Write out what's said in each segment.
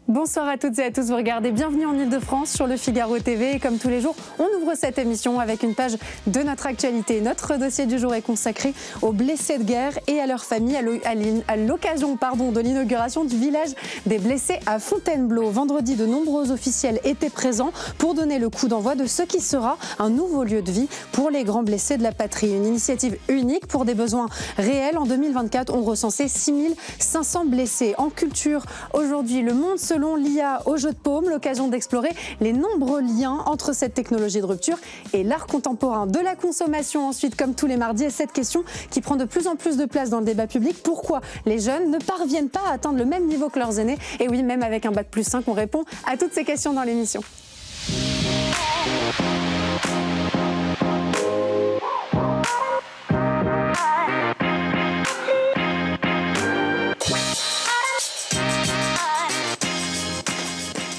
Bonsoir à toutes et à tous, vous regardez Bienvenue en Ile-de-France sur le Figaro TV et comme tous les jours, on ouvre cette émission avec une page de notre actualité. Notre dossier du jour est consacré aux blessés de guerre et à leurs familles à l'occasion de l'inauguration du village des blessés à Fontainebleau. Vendredi, de nombreux officiels étaient présents pour donner le coup d'envoi de ce qui sera un nouveau lieu de vie pour les grands blessés de la patrie. Une initiative unique pour des besoins réels. En 2024, on recensait 6500 blessés. En culture, aujourd'hui, le monde selon l'IA au jeu de paume, l'occasion d'explorer les nombreux liens entre cette technologie de rupture et l'art contemporain. De la consommation ensuite, comme tous les mardis, et cette question qui prend de plus en plus de place dans le débat public, pourquoi les jeunes ne parviennent pas à atteindre le même niveau que leurs aînés? Et oui, même avec un bac plus 5, on répond à toutes ces questions dans l'émission.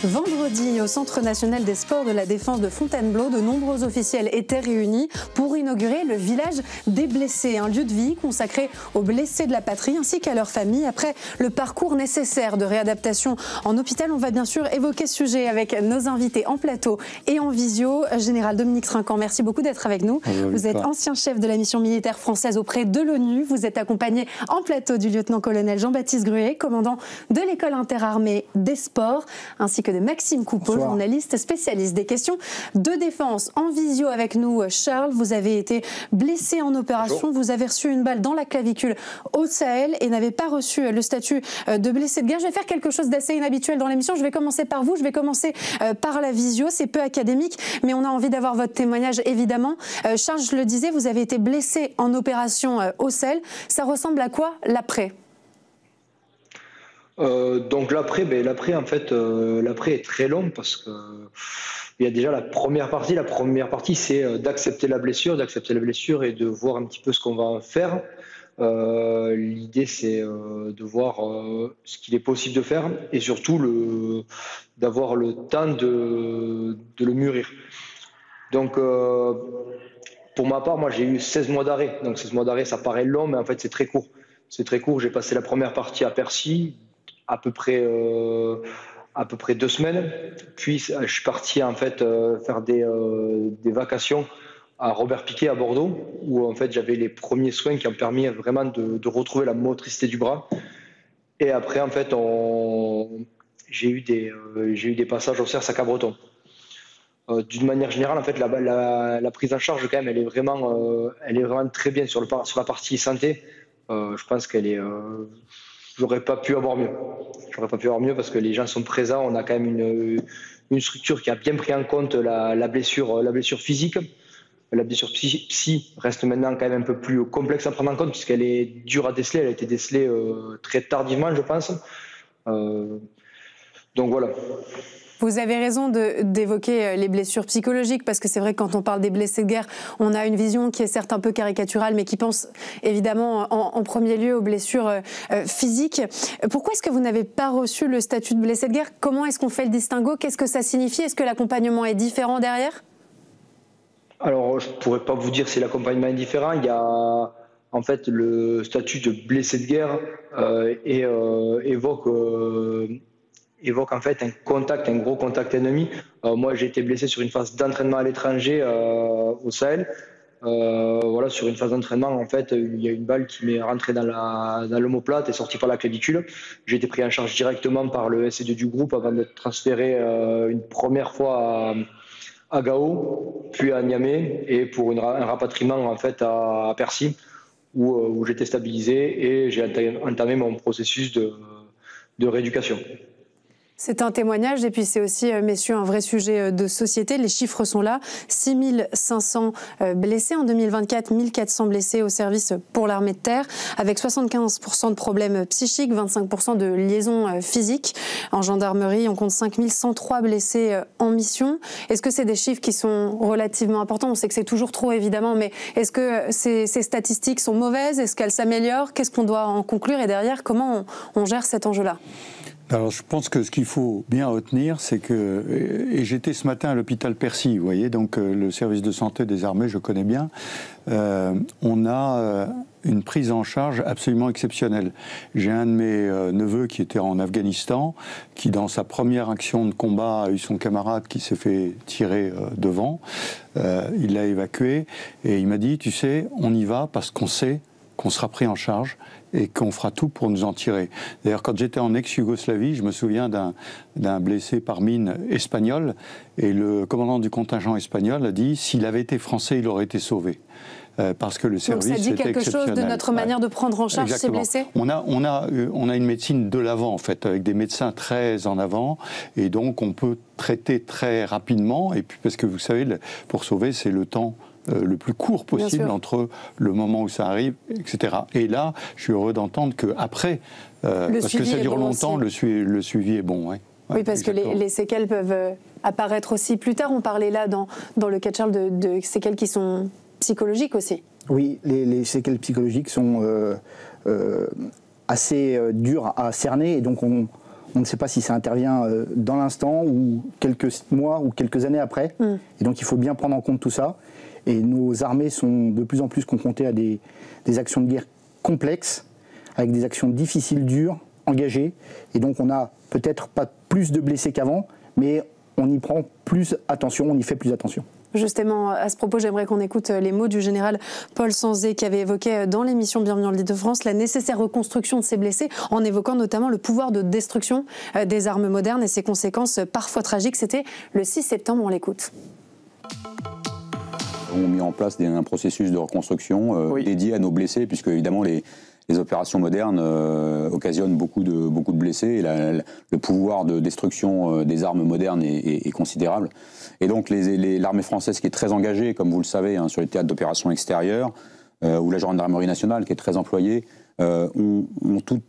Vendredi, au Centre national des sports de la défense de Fontainebleau, de nombreux officiels étaient réunis pour inaugurer le village des blessés, un lieu de vie consacré aux blessés de la patrie ainsi qu'à leurs familles. Après le parcours nécessaire de réadaptation en hôpital, on va bien sûr évoquer ce sujet avec nos invités en plateau et en visio. Général Dominique Trinquant, merci beaucoup d'être avec nous. Vous êtes ancien chef de la mission militaire française auprès de l'ONU. Vous êtes accompagné en plateau du lieutenant-colonel Jean-Baptiste Gruet, commandant de l'école interarmée des sports, ainsi que de Maxime Coupeau, journaliste spécialiste des questions de défense. En visio avec nous, Charles, vous avez été blessé en opération. Bonjour. Vous avez reçu une balle dans la clavicule au Sahel et n'avez pas reçu le statut de blessé de guerre. Je vais faire quelque chose d'assez inhabituel dans l'émission. Je vais commencer par vous, je vais commencer par la visio. C'est peu académique, mais on a envie d'avoir votre témoignage, évidemment. Charles, je le disais, vous avez été blessé en opération au Sahel. Ça ressemble à quoi l'après ? Donc l'après en fait, l'après est très long parce que il y a déjà la première partie. La première partie, c'est d'accepter la blessure et de voir un petit peu ce qu'on va en faire. L'idée, c'est de voir ce qu'il est possible de faire et surtout d'avoir le temps de le mûrir. Donc pour ma part, moi j'ai eu 16 mois d'arrêt. Donc 16 mois d'arrêt, ça paraît long, mais en fait c'est très court. C'est très court. J'ai passé la première partie à Percy, à peu près 2 semaines. Puis je suis parti en fait faire des vacations à Robert Picquet à Bordeaux, où en fait j'avais les premiers soins qui ont permis vraiment de retrouver la motricité du bras. Et après en fait j'ai eu des passages au CERS à Cabreton. D'une manière générale, en fait, la prise en charge quand même, elle est vraiment très bien sur la partie santé. Je pense qu'elle est J'aurais pas pu avoir mieux parce que les gens sont présents. On a quand même une structure qui a bien pris en compte la blessure physique. La blessure psy reste maintenant quand même un peu plus complexe à prendre en compte puisqu'elle est dure à déceler. Elle a été décelée très tardivement, je pense. Donc voilà. Vous avez raison d'évoquer les blessures psychologiques parce que c'est vrai que quand on parle des blessés de guerre, on a une vision qui est certes un peu caricaturale mais qui pense évidemment en premier lieu aux blessures physiques. Pourquoi est-ce que vous n'avez pas reçu le statut de blessé de guerre? Comment est-ce qu'on fait le distinguo? Qu'est-ce que ça signifie? Est-ce que l'accompagnement est différent derrière? Alors, je ne pourrais pas vous dire si l'accompagnement est différent. Il y a en fait le statut de blessé de guerre évoque en fait un gros contact ennemi. Moi, j'ai été blessé sur une phase d'entraînement à l'étranger au Sahel. Sur une phase d'entraînement, en fait, il y a une balle qui m'est rentrée dans l'omoplate et sortie par la clavicule. J'ai été pris en charge directement par le SE2 du groupe avant d'être transféré une première fois à Gao, puis à Niamey, et pour un rapatriement en fait à Percy, où j'étais stabilisé et j'ai entamé mon processus de rééducation. C'est un témoignage et puis c'est aussi, messieurs, un vrai sujet de société. Les chiffres sont là. 6500 blessés en 2024, 1400 blessés au service pour l'armée de terre, avec 75% de problèmes psychiques, 25% de liaisons physiques. En gendarmerie, on compte 5103 blessés en mission. Est-ce que c'est des chiffres qui sont relativement importants? On sait que c'est toujours trop, évidemment, mais est-ce que ces statistiques sont mauvaises? Est-ce qu'elles s'améliorent? Qu'est-ce qu'on doit en conclure? Et derrière, comment on gère cet enjeu-là? Alors je pense que ce qu'il faut bien retenir, c'est que, et j'étais ce matin à l'hôpital Percy, vous voyez, donc le service de santé des armées, je connais bien, on a une prise en charge absolument exceptionnelle. J'ai un de mes neveux qui était en Afghanistan, qui dans sa première action de combat a eu son camarade qui s'est fait tirer devant, il l'a évacué, et il m'a dit, tu sais, on y va parce qu'on sait qu'on sera pris en charge et qu'on fera tout pour nous en tirer. D'ailleurs, quand j'étais en ex-Yougoslavie, je me souviens d'un blessé par mine espagnol, et le commandant du contingent espagnol a dit, s'il avait été français, il aurait été sauvé. Parce que le service était exceptionnel. Donc ça dit quelque chose de notre manière de prendre en charge ces blessés ? On a une médecine de l'avant, en fait, avec des médecins très en avant, et donc on peut traiter très rapidement, et puis parce que vous savez, pour sauver, c'est le temps le plus court possible entre le moment où ça arrive, etc. Et là, je suis heureux d'entendre qu'après, parce que ça dure longtemps, le suivi est bon. Ouais. Oui, parce que les séquelles peuvent apparaître aussi plus tard. On parlait là, dans le cas de Charles, de séquelles qui sont psychologiques aussi. Oui, les séquelles psychologiques sont assez dures à cerner, et donc on ne sait pas si ça intervient dans l'instant ou quelques mois ou quelques années après. Et donc il faut bien prendre en compte tout ça. Et nos armées sont de plus en plus confrontées à des actions de guerre complexes, avec des actions difficiles, dures, engagées. Et donc on n'a peut-être pas plus de blessés qu'avant, mais on y prend plus attention, on y fait plus attention. Justement, à ce propos, j'aimerais qu'on écoute les mots du général Paul Sanzé, qui avait évoqué dans l'émission Bienvenue en Île-de-France la nécessaire reconstruction de ces blessés, en évoquant notamment le pouvoir de destruction des armes modernes et ses conséquences parfois tragiques. C'était le 6 septembre, on l'écoute. On a mis en place un processus de reconstruction dédié à nos blessés, puisque évidemment les opérations modernes occasionnent beaucoup de blessés, et le pouvoir de destruction des armes modernes est considérable. Et donc l'armée française, qui est très engagée, comme vous le savez, sur les théâtres d'opérations extérieures, ou la gendarmerie nationale, qui est très employée, ont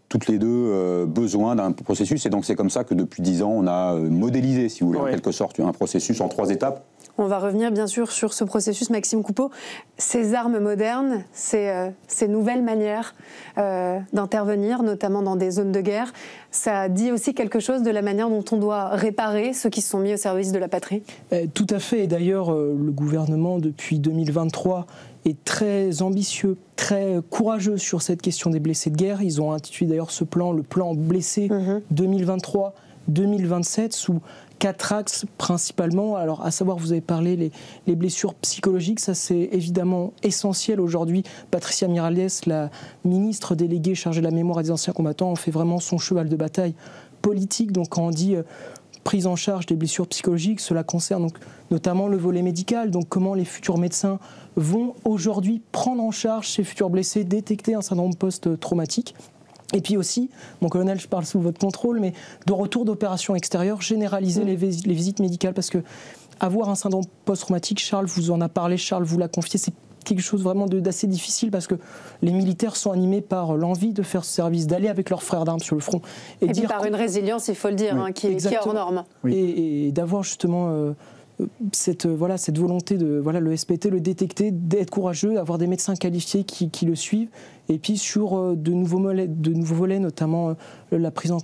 toutes les deux besoin d'un processus. Et donc c'est comme ça que depuis 10 ans, on a modélisé, si vous voulez, en quelque sorte, un processus en 3 étapes. On va revenir bien sûr sur ce processus, Maxime Coupeau. Ces armes modernes, ces nouvelles manières d'intervenir, notamment dans des zones de guerre, ça dit aussi quelque chose de la manière dont on doit réparer ceux qui se sont mis au service de la patrie ? Tout à fait. Et d'ailleurs, le gouvernement, depuis 2023, est très ambitieux, très courageux sur cette question des blessés de guerre. Ils ont intitulé d'ailleurs ce plan, le plan blessé 2023-2027, sous 4 axes principalement. Alors, à savoir, vous avez parlé les blessures psychologiques, ça c'est évidemment essentiel aujourd'hui. Patricia Miralles, la ministre déléguée chargée de la mémoire des anciens combattants, en fait vraiment son cheval de bataille politique. Donc quand on dit prise en charge des blessures psychologiques, cela concerne donc notamment le volet médical. Donc comment les futurs médecins vont aujourd'hui prendre en charge ces futurs blessés, détecter un syndrome post-traumatique. Et puis aussi, mon colonel, je parle sous votre contrôle, mais de retour d'opérations extérieures, généraliser les visites médicales, parce que avoir un syndrome post-traumatique, Charles vous en a parlé, Charles vous l'a confié, c'est quelque chose vraiment d'assez difficile, parce que les militaires sont animés par l'envie de faire ce service, d'aller avec leurs frères d'armes sur le front. Et puis par une résilience, il faut le dire, qui est hors norme. Oui. Et d'avoir justement cette volonté de le SPT, le détecter, d'être courageux, d'avoir des médecins qualifiés qui le suivent. Et puis sur de nouveaux volets, notamment la prise en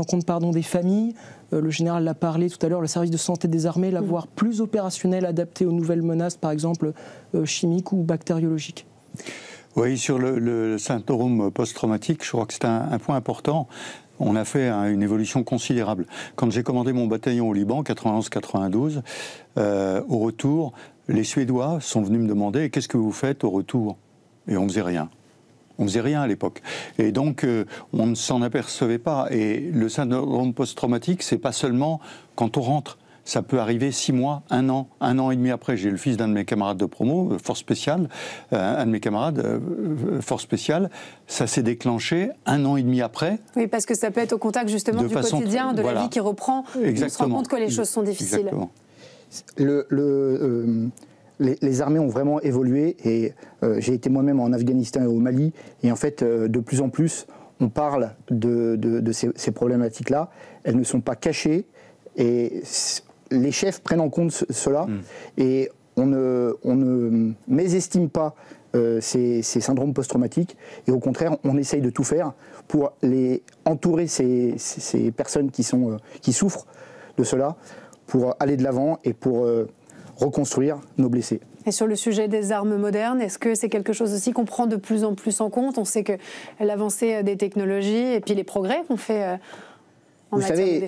compte des familles. Le général l'a parlé tout à l'heure, le service de santé des armées, l'avoir plus opérationnel, adapté aux nouvelles menaces, par exemple chimiques ou bactériologiques. Oui, sur le syndrome post-traumatique, je crois que c'est un point important. On a fait une évolution considérable. Quand j'ai commandé mon bataillon au Liban, 91-92, au retour, les Suédois sont venus me demander « Qu'est-ce que vous faites au retour ?» Et on ne faisait rien. On ne faisait rien à l'époque. Et donc, on ne s'en apercevait pas. Et le syndrome post-traumatique, c'est pas seulement quand on rentre. Ça peut arriver 6 mois, 1 an et demi après. J'ai le fils d'un de mes camarades de promo, force spéciale, un de mes camarades, force spéciale. Ça s'est déclenché 1 an et demi après. Oui, parce que ça peut être au contact justement du quotidien, de la vie qui reprend. Exactement. On se rend compte que les choses sont difficiles. Exactement. Les armées ont vraiment évolué, et j'ai été moi-même en Afghanistan et au Mali, et en fait, de plus en plus, on parle de ces problématiques-là. Elles ne sont pas cachées, et les chefs prennent en compte cela, et on ne mésestime pas ces syndromes post-traumatiques. Et au contraire, on essaye de tout faire pour entourer ces personnes qui souffrent de cela, pour aller de l'avant et pour reconstruire nos blessés. Et sur le sujet des armes modernes, est-ce que c'est quelque chose aussi qu'on prend de plus en plus en compte? On sait que l'avancée des technologies et puis les progrès qu'on fait Vous savez,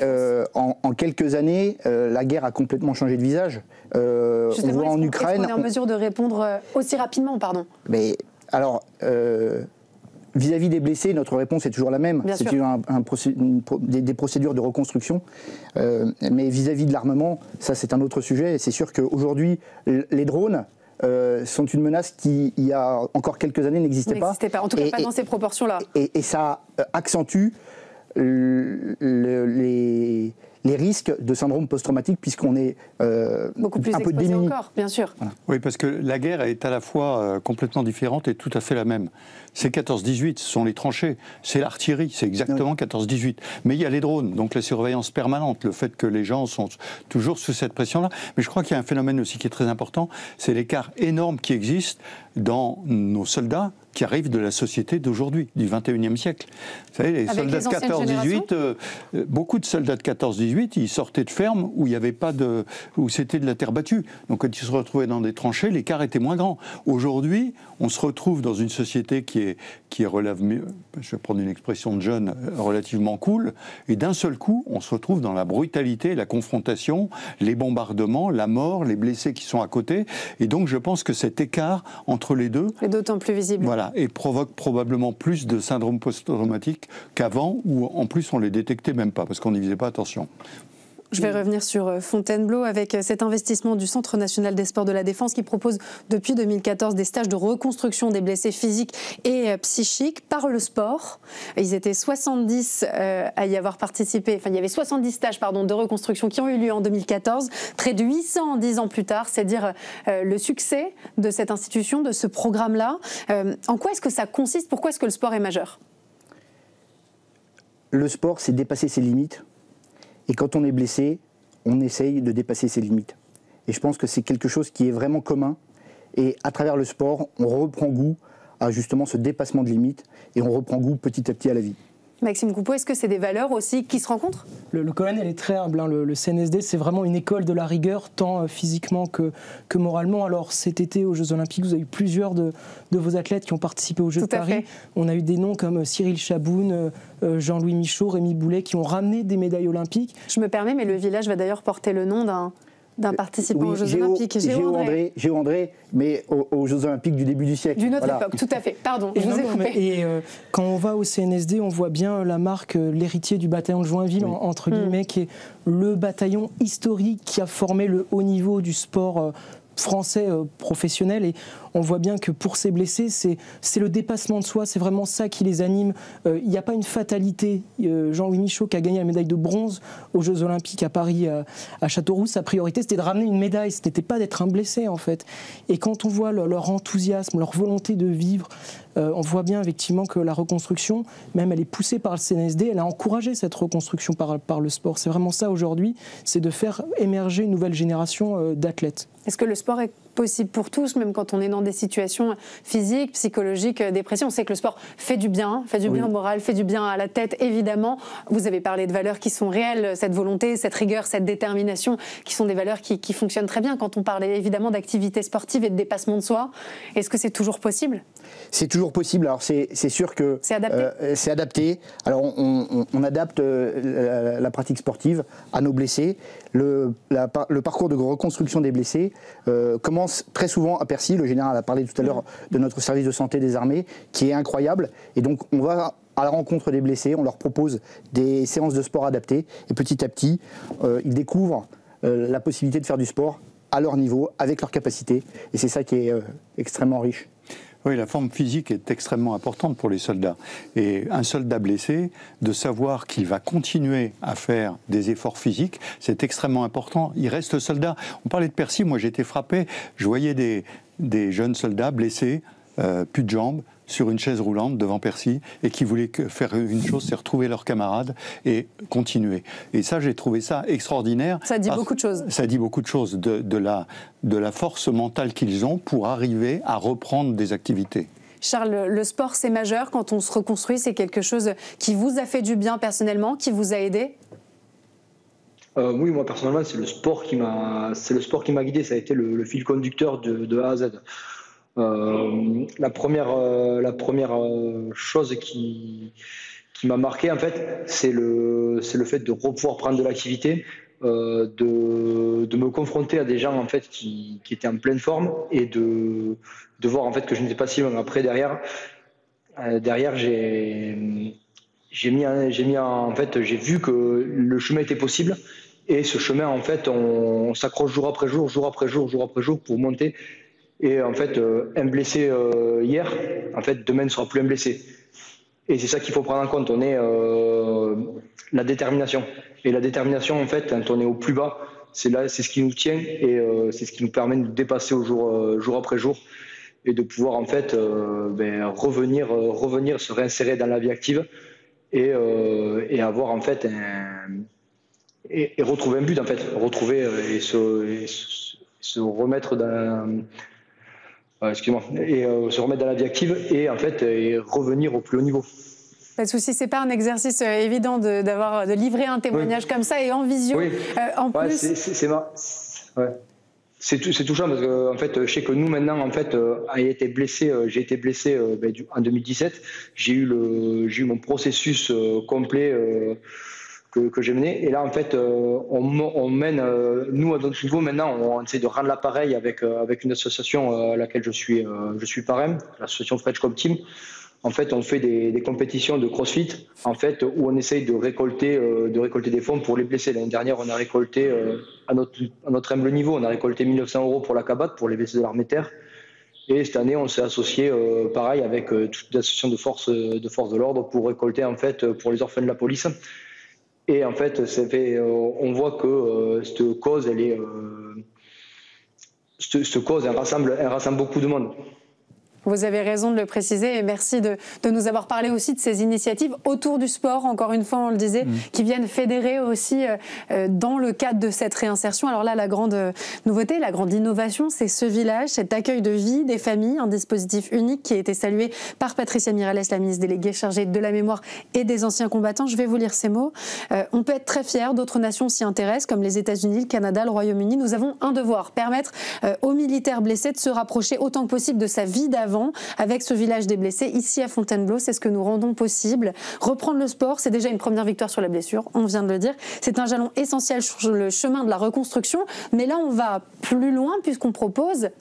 en quelques années, la guerre a complètement changé de visage. On voit en Ukraine... Est-ce qu'on est en mesure de répondre aussi rapidement, pardon? Mais alors, vis-à-vis des blessés, notre réponse est toujours la même. C'est des procédures de reconstruction. Mais vis-à-vis de l'armement, ça c'est un autre sujet. C'est sûr qu'aujourd'hui, les drones sont une menace qui, il y a encore quelques années, n'existait pas. En tout cas, pas dans ces proportions-là. Et ça accentue les risques de syndrome post-traumatique, puisqu'on est beaucoup plus un peu démunis. Encore, bien sûr. Voilà. Oui, parce que la guerre est à la fois complètement différente et tout à fait la même. C'est 14-18, ce sont les tranchées, c'est l'artillerie, c'est exactement 14-18. Mais il y a les drones, donc la surveillance permanente, le fait que les gens sont toujours sous cette pression-là. Mais je crois qu'il y a un phénomène aussi qui est très important, c'est l'écart énorme qui existe dans nos soldats qui arrivent de la société d'aujourd'hui, du 21e siècle. Vous savez, les soldats de 14-18, beaucoup de soldats de 14-18, ils sortaient de fermes où il n'y avait pas de, où c'était de la terre battue. Donc quand ils se retrouvaient dans des tranchées, l'écart était moins grand. Aujourd'hui, on se retrouve dans une société qui est je vais prendre une expression de jeune, relativement cool, et d'un seul coup, on se retrouve dans la brutalité, la confrontation, les bombardements, la mort, les blessés qui sont à côté. Et donc je pense que cet écart entre les deux est d'autant plus visible. Voilà, et provoque probablement plus de syndrome post-traumatique qu'avant, où en plus on les détectait même pas, parce qu'on n'y faisait pas attention. Je vais revenir sur Fontainebleau avec cet investissement du Centre national des sports de la défense qui propose depuis 2014 des stages de reconstruction des blessés physiques et psychiques par le sport. Ils étaient 70 à y avoir participé. Enfin, il y avait 70 stages de reconstruction qui ont eu lieu en 2014. Près de 800 10 ans plus tard, c'est dire le succès de cette institution, de ce programme-là. En quoi est-ce que ça consiste? Pourquoi est-ce que le sport est majeur? Le sport, c'est dépasser ses limites. Et quand on est blessé, on essaye de dépasser ses limites. Et je pense que c'est quelque chose qui est vraiment commun. Et à travers le sport, on reprend goût à justement ce dépassement de limites et on reprend goût petit à petit à la vie. Maxime Coupeau, est-ce que c'est des valeurs aussi qui se rencontrent? Le colonel est très humble. Le CNSD, c'est vraiment une école de la rigueur, tant physiquement que moralement. Alors cet été, aux Jeux Olympiques, vous avez eu plusieurs de vos athlètes qui ont participé aux Jeux de Paris. On a eu des noms comme Cyril Chaboun, Jean-Louis Michaud, Rémi Boulet, qui ont ramené des médailles olympiques. Je me permets, mais le village va d'ailleurs porter le nom d'un participant aux Jeux Olympiques. Géo André, mais aux Jeux Olympiques du début du siècle. D'une autre époque, tout à fait. Pardon, je vous ai coupé. Et quand on va au CNSD, on voit bien la marque, l'héritier du bataillon de Joinville, entre guillemets, qui est le bataillon historique qui a formé le haut niveau du sport français professionnel. Et on voit bien que pour ces blessés, c'est le dépassement de soi, c'est vraiment ça qui les anime. Il n'y a pas une fatalité. Jean-Louis Michaud, qui a gagné la médaille de bronze aux Jeux Olympiques à Paris, à Châteauroux, sa priorité, c'était de ramener une médaille, ce n'était pas d'être un blessé, en fait. Et quand on voit leur enthousiasme, leur volonté de vivre, on voit bien effectivement que la reconstruction, même elle est poussée par le CNSD, elle a encouragé cette reconstruction par le sport. C'est vraiment ça aujourd'hui, c'est de faire émerger une nouvelle génération d'athlètes. Est-ce que le sport est possible pour tous, même quand on est dans des situations physiques, psychologiques, dépression? On sait que le sport fait du bien au moral, fait du bien à la tête, évidemment. Vous avez parlé de valeurs qui sont réelles, cette volonté, cette rigueur, cette détermination, qui sont des valeurs qui fonctionnent très bien quand on parle évidemment d'activité sportive et de dépassement de soi. Est-ce que c'est toujours possible? C'est toujours possible. Alors c'est sûr que c'est adapté. C'est adapté. Alors on adapte la pratique sportive à nos blessés. Le parcours de reconstruction des blessés commence très souvent à Percy. Le général a parlé tout à l'heure de notre service de santé des armées, qui est incroyable. Et donc on va à la rencontre des blessés, on leur propose des séances de sport adaptées. Et petit à petit, ils découvrent la possibilité de faire du sport à leur niveau, avec leurs capacités. Et c'est ça qui est extrêmement riche. Oui, la forme physique est extrêmement importante pour les soldats. Et un soldat blessé, de savoir qu'il va continuer à faire des efforts physiques, c'est extrêmement important. Il reste soldat. On parlait de Percy, moi j'étais frappé, je voyais des jeunes soldats blessés, plus de jambes, sur une chaise roulante devant Percy et qui voulaient faire une chose, c'est retrouver leurs camarades et continuer. Et ça, j'ai trouvé ça extraordinaire. Ça dit beaucoup de choses. Ça dit beaucoup de choses de la force mentale qu'ils ont pour arriver à reprendre des activités. Charles, le sport, c'est majeur quand on se reconstruit. C'est quelque chose qui vous a fait du bien personnellement, qui vous a aidé? Oui, moi personnellement, c'est le sport qui m'a guidé. Ça a été le fil conducteur de A à Z. La première chose qui m'a marqué, en fait, c'est le fait de pouvoir prendre de l'activité, de me confronter à des gens en fait qui étaient en pleine forme et de voir en fait que je n'étais pas si loin. Après derrière j'ai vu que le chemin était possible, et ce chemin en fait on s'accroche jour après jour pour monter. Et en fait, un blessé hier, en fait, demain ne sera plus un blessé. Et c'est ça qu'il faut prendre en compte. On est la détermination. Et la détermination, en fait, quand on est au plus bas, c'est ce qui nous tient, et c'est ce qui nous permet de nous dépasser au jour après jour, et de pouvoir en fait revenir, se réinsérer dans la vie active, et avoir en fait et retrouver un but, en fait, retrouver et se remettre dans se remettre dans la vie active, et en fait et revenir au plus haut niveau. Pas de souci, c'est pas un exercice évident de livrer un témoignage comme ça, et en visio. Oui. En plus, c'est touchant, parce que en fait, je sais que nous maintenant, en fait, j'ai été blessé en 2017. J'ai eu mon processus complet que j'ai mené, et là en fait on mène, nous à notre niveau maintenant, on essaie de rendre l'appareil avec une association à laquelle je suis parrain, l'association French Cop Team. En fait, on fait des compétitions de crossfit, en fait, où on essaye de récolter des fonds pour les blessés. L'année dernière, on a récolté à notre humble niveau, on a récolté 1 900 € pour la CABAT, pour les blessés de l'armée de terre. Et cette année, on s'est associé pareil avec toute l'association de force de l'ordre pour récolter en fait pour les orphelins de la police. Et en fait, on voit que cette cause, elle rassemble beaucoup de monde. Vous avez raison de le préciser, et merci de nous avoir parlé aussi de ces initiatives autour du sport, encore une fois on le disait, qui viennent fédérer aussi dans le cadre de cette réinsertion. Alors là, la grande nouveauté, la grande innovation, c'est ce village, cet accueil de vie des familles, un dispositif unique qui a été salué par Patricia Mirallès, la ministre déléguée chargée de la mémoire et des anciens combattants. Je vais vous lire ces mots. On peut être très fiers, d'autres nations s'y intéressent, comme les États-Unis, le Canada, le Royaume-Uni. Nous avons un devoir, permettre aux militaires blessés de se rapprocher autant que possible de sa vie d'avant. Avec ce village des blessés, ici à Fontainebleau, c'est ce que nous rendons possible. Reprendre le sport, c'est déjà une première victoire sur la blessure, on vient de le dire. C'est un jalon essentiel sur le chemin de la reconstruction. Mais là, on va plus loin, puisqu'on propose,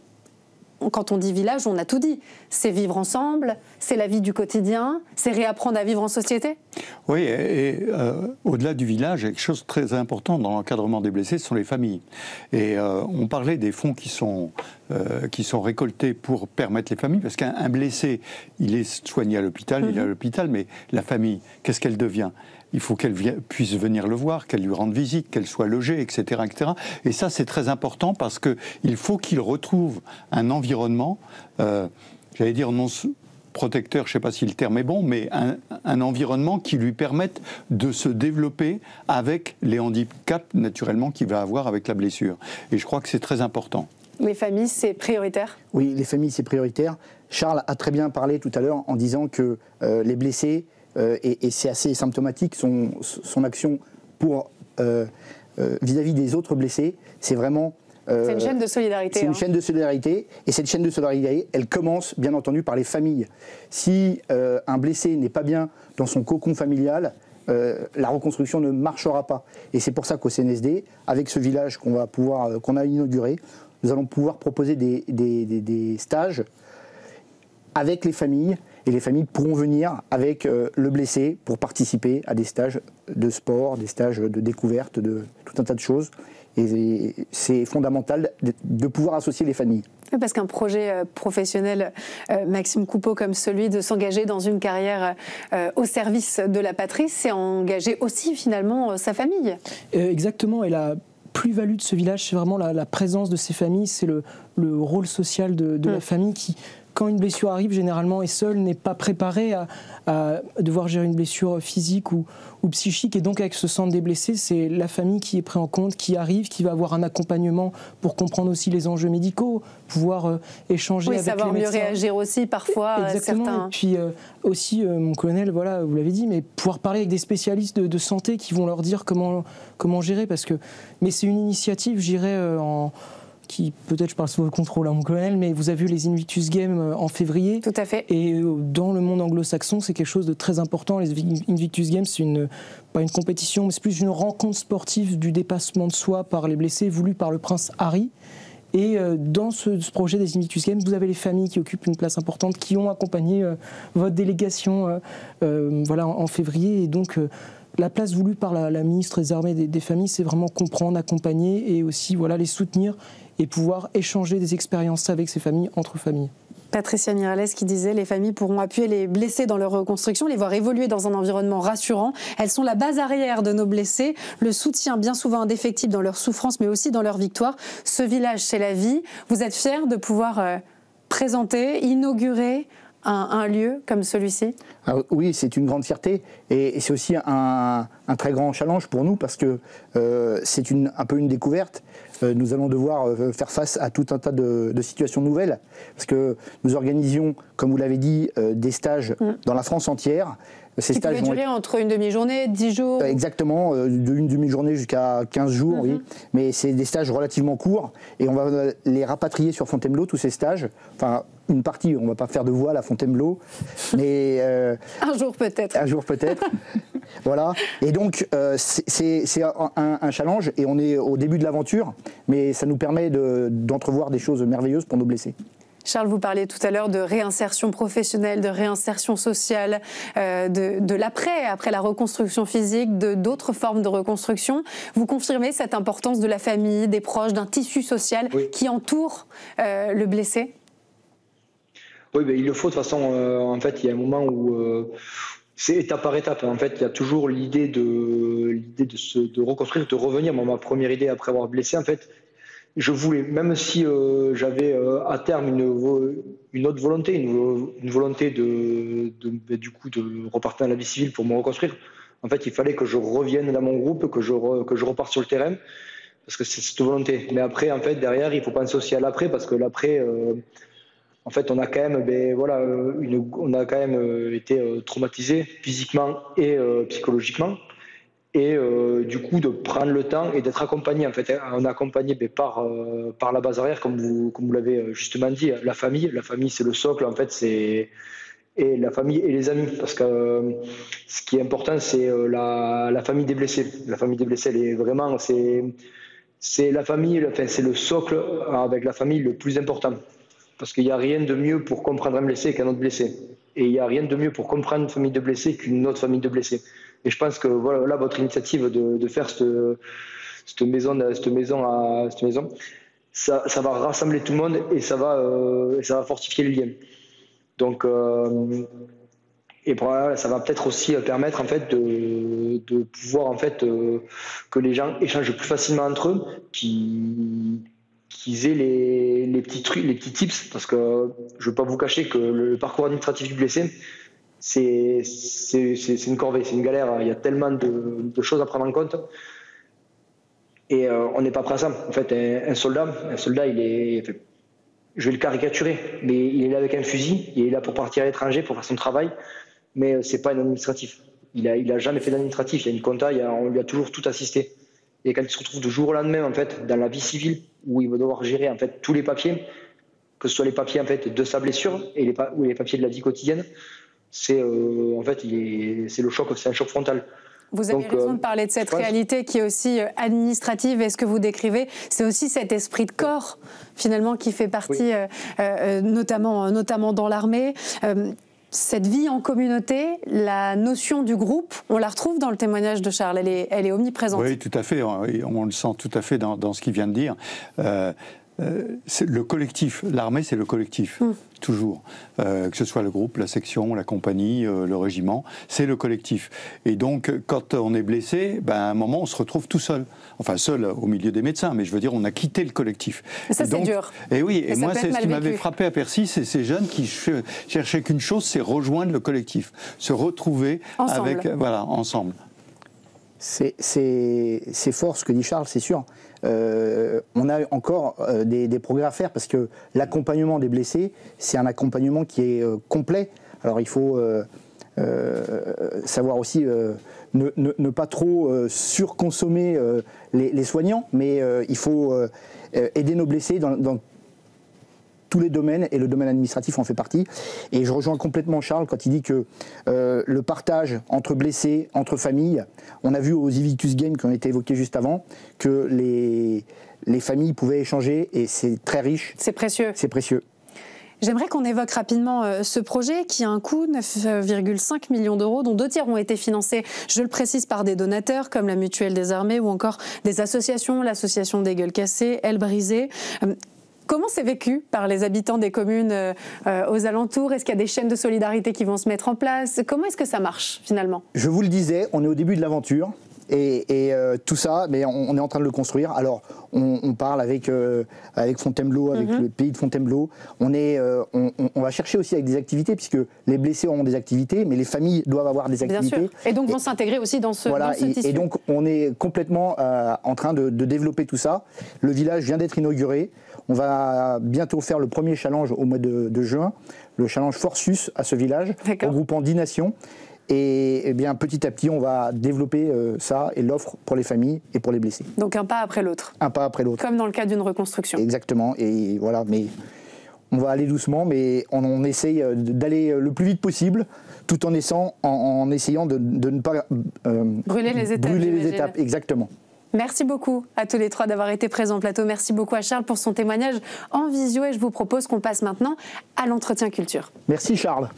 quand on dit village, on a tout dit. C'est vivre ensemble, c'est la vie du quotidien, c'est réapprendre à vivre en société. Oui, et au-delà du village, quelque chose de très important dans l'encadrement des blessés, ce sont les familles. Et on parlait des fonds qui sont récoltés pour permettre les familles, parce qu'un blessé, il est soigné à l'hôpital, il est à l'hôpital, mais la famille, qu'est-ce qu'elle devient ? Il faut qu'elle puisse venir le voir, qu'elle lui rende visite, qu'elle soit logée, etc., etc. Et ça, c'est très important, parce qu'il faut qu'il retrouve un environnement, j'allais dire non protecteur, je ne sais pas si le terme est bon, mais un environnement qui lui permette de se développer avec les handicaps, naturellement, qu'il va avoir avec la blessure. Et je crois que c'est très important. Les familles, c'est prioritaire ? Oui, les familles, c'est prioritaire. Charles a très bien parlé tout à l'heure en disant que les blessés, et c'est assez symptomatique, son action pour vis-à-vis des autres blessés, c'est vraiment... c'est une chaîne de solidarité. C'est une chaîne de solidarité, et cette chaîne de solidarité, elle commence bien entendu par les familles. Si un blessé n'est pas bien dans son cocon familial, la reconstruction ne marchera pas. Et c'est pour ça qu'au CNSD, avec ce village qu'on a inauguré, nous allons pouvoir proposer des stages avec les familles, et les familles pourront venir avec le blessé pour participer à des stages de sport, des stages de découverte, de tout un tas de choses. Et c'est fondamental de pouvoir associer les familles. Parce qu'un projet professionnel, Maxime Coupeau, comme celui de s'engager dans une carrière au service de la patrie, c'est engager aussi finalement sa famille. Exactement, et la plus-value de ce village, c'est vraiment la présence de ces familles, c'est le rôle social de la famille qui, quand une blessure arrive, généralement, et seul n'est pas préparé à devoir gérer une blessure physique ou psychique. Et donc, avec ce centre des blessés, c'est la famille qui est prise en compte, qui arrive, qui va avoir un accompagnement pour comprendre aussi les enjeux médicaux, pouvoir échanger avec les médecins. Savoir mieux réagir aussi, parfois. Exactement. Certains... Et puis aussi, mon colonel, voilà, vous l'avez dit, mais pouvoir parler avec des spécialistes de santé qui vont leur dire comment gérer. Mais c'est une initiative, je dirais, qui, peut-être je parle sous votre contrôle, mon colonel, mais vous avez vu les Invictus Games en février. Tout à fait. Et dans le monde anglo-saxon, c'est quelque chose de très important. Les Invictus Games, c'est pas une compétition, mais c'est plus une rencontre sportive du dépassement de soi par les blessés, voulue par le prince Harry. Et dans ce projet des Invictus Games, vous avez les familles qui occupent une place importante, qui ont accompagné votre délégation voilà, en février. Et donc, la place voulue par la ministre des Armées des familles, c'est vraiment comprendre, accompagner et aussi voilà, les soutenir et pouvoir échanger des expériences avec ces familles, entre familles. Patricia Miralles qui disait les familles pourront appuyer les blessés dans leur reconstruction, les voir évoluer dans un environnement rassurant. Elles sont la base arrière de nos blessés, le soutien bien souvent indéfectible dans leur souffrance mais aussi dans leur victoire. Ce village, c'est la vie. Vous êtes fiers de pouvoir présenter, inaugurer un lieu comme celui-ci? Oui, c'est une grande fierté et c'est aussi un très grand challenge pour nous parce que c'est un peu une découverte. Nous allons devoir faire face à tout un tas de situations nouvelles parce que nous organisions, comme vous l'avez dit, des stages dans la France entière. Ces stages pouvaient durer entre une demi-journée, 10 jours. Exactement, d'une demi-journée jusqu'à 15 jours, oui. Mais c'est des stages relativement courts et on va les rapatrier sur Fontainebleau, tous ces stages. Enfin, une partie, on ne va pas faire de voile à Fontainebleau, mais... un jour peut-être. Un jour peut-être. Voilà. Et donc, c'est un challenge et on est au début de l'aventure, mais ça nous permet d'entrevoir des choses merveilleuses pour nos blessés. Charles, vous parliez tout à l'heure de réinsertion professionnelle, de réinsertion sociale, de l'après, après la reconstruction physique, d'autres formes de reconstruction. Vous confirmez cette importance de la famille, des proches, d'un tissu social qui entoure le blessé? Oui, il le faut de toute façon. En fait, il y a un moment où c'est étape par étape. En fait, il y a toujours l'idée de reconstruire, de revenir. Moi, ma première idée après avoir blessé, en fait, je voulais, même si j'avais à terme une autre volonté, une volonté du coup de repartir dans la vie civile pour me reconstruire. En fait, il fallait que je revienne dans mon groupe, que je reparte sur le terrain, parce que c'est cette volonté. Mais après, en fait, derrière, il faut penser aussi à l'après, parce que l'après, en fait, on a quand même, on a quand même été traumatisé physiquement et psychologiquement. Et du coup de prendre le temps et d'être accompagné. En fait, on est accompagné par la base arrière, comme vous l'avez justement dit. La famille c'est le socle, en fait, et la famille et les amis, parce que ce qui est important, c'est la famille des blessés. La famille des blessés, elle est vraiment, c'est la famille, enfin, c'est le socle avec la famille le plus important, parce qu'il n'y a rien de mieux pour comprendre un blessé qu'un autre blessé, et il n'y a rien de mieux pour comprendre une famille de blessés qu'une autre famille de blessés. Et je pense que voilà, là, votre initiative de faire cette maison, ça va rassembler tout le monde et ça va fortifier les liens. Donc, et voilà, ça va peut-être aussi permettre en fait de pouvoir en fait que les gens échangent plus facilement entre eux, qu'ils aient les petits trucs, les petits tips, parce que je ne veux pas vous cacher que le parcours administratif du blessé, c'est une corvée, c'est une galère. Il y a tellement de choses à prendre en compte et on n'est pas prêt à ça. En fait, un soldat, il est, je vais le caricaturer, mais il est là avec un fusil, il est là pour partir à l'étranger pour faire son travail, mais c'est pas un administratif. Il a jamais fait d'administratif. Il y a une compta, on lui a toujours tout assisté. Et quand il se retrouve du jour au lendemain, en fait, dans la vie civile, où il va devoir gérer en fait tous les papiers, que ce soit les papiers en fait de sa blessure ou les papiers de la vie quotidienne. C'est en fait, c'est le choc, c'est un choc frontal. Vous avez raison de parler de cette réalité qui est aussi administrative. Et ce que vous décrivez, c'est aussi cet esprit de corps, finalement, qui fait partie, notamment dans l'armée. Cette vie en communauté, la notion du groupe, on la retrouve dans le témoignage de Charles, elle est omniprésente. Oui, tout à fait, on le sent tout à fait dans ce qu'il vient de dire. le collectif. L'armée, c'est le collectif. Toujours. Que ce soit le groupe, la section, la compagnie, le régiment, c'est le collectif. Et donc, quand on est blessé, à un moment, on se retrouve tout seul. Enfin, seul au milieu des médecins, mais je veux dire, on a quitté le collectif. Et ça, c'est dur. Et oui, et moi, c'est ce qui m'avait frappé à Percy, c'est ces jeunes qui cherchaient qu'une chose, c'est rejoindre le collectif, se retrouver ensemble. C'est fort ce que dit Charles, c'est sûr. On a encore des progrès à faire parce que l'accompagnement des blessés, c'est un accompagnement qui est complet. Alors il faut savoir aussi ne pas trop surconsommer les soignants, mais il faut aider nos blessés dans tous les domaines, et le domaine administratif en fait partie. Et je rejoins complètement Charles quand il dit que le partage entre blessés, entre familles, on a vu aux Invictus Games qui ont été évoqués juste avant, que les familles pouvaient échanger, et c'est très riche. C'est précieux. C'est précieux. J'aimerais qu'on évoque rapidement ce projet qui a un coût, 9,5 millions d'euros, dont 2 tiers ont été financés, je le précise, par des donateurs comme la Mutuelle des Armées ou encore des associations, l'association des Gueules Cassées, Ailes Brisées. Comment c'est vécu par les habitants des communes aux alentours? Est-ce qu'il y a des chaînes de solidarité qui vont se mettre en place? Comment est-ce que ça marche finalement? Je vous le disais, on est au début de l'aventure. Et tout ça, mais on est en train de le construire. Alors, on parle avec Fontainebleau, avec le pays de Fontainebleau. On va chercher aussi avec des activités, puisque les blessés auront des activités, mais les familles doivent avoir des activités. Bien sûr. Et donc vont s'intégrer aussi dans ce tissu. Et donc, on est complètement en train de développer tout ça. Le village vient d'être inauguré. On va bientôt faire le premier challenge au mois de juin, le challenge Forsus à ce village, regroupant 10 nations. Et bien, petit à petit, on va développer ça et l'offre pour les familles et pour les blessés. Donc un pas après l'autre. Un pas après l'autre. Comme dans le cas d'une reconstruction. Exactement. Et voilà, mais on va aller doucement, mais on essaye d'aller le plus vite possible, tout en essayant de ne pas brûler les étapes. Brûler les étapes, exactement. Merci beaucoup à tous les trois d'avoir été présents au plateau. Merci beaucoup à Charles pour son témoignage en visio. Et je vous propose qu'on passe maintenant à l'entretien culture. Merci Charles.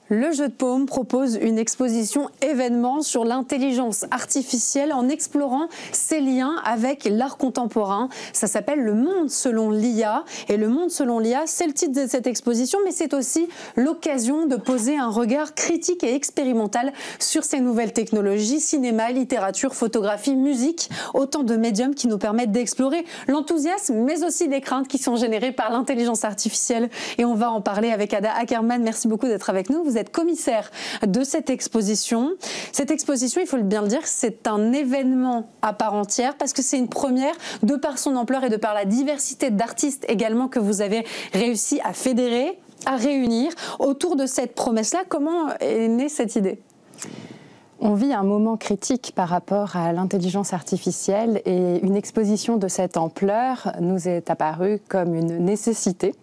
Le Jeu de Paume propose une exposition événement sur l'intelligence artificielle en explorant ses liens avec l'art contemporain. Ça s'appelle Le Monde selon l'IA. Et Le Monde selon l'IA, c'est le titre de cette exposition, mais c'est aussi l'occasion de poser un regard critique et expérimental sur ces nouvelles technologies, cinéma, littérature, photographie, musique, autant de médiums qui nous permettent d'explorer l'enthousiasme, mais aussi les craintes qui sont générées par l'intelligence artificielle. Et on va en parler avec Ada Ackerman. Merci beaucoup d'être avec nous. Vous êtes commissaire de cette exposition. Cette exposition, il faut bien le dire, c'est un événement à part entière parce que c'est une première de par son ampleur et de par la diversité d'artistes également que vous avez réussi à fédérer, à réunir autour de cette promesse-là. Comment est née cette idée ? On vit un moment critique par rapport à l'intelligence artificielle et une exposition de cette ampleur nous est apparue comme une nécessité.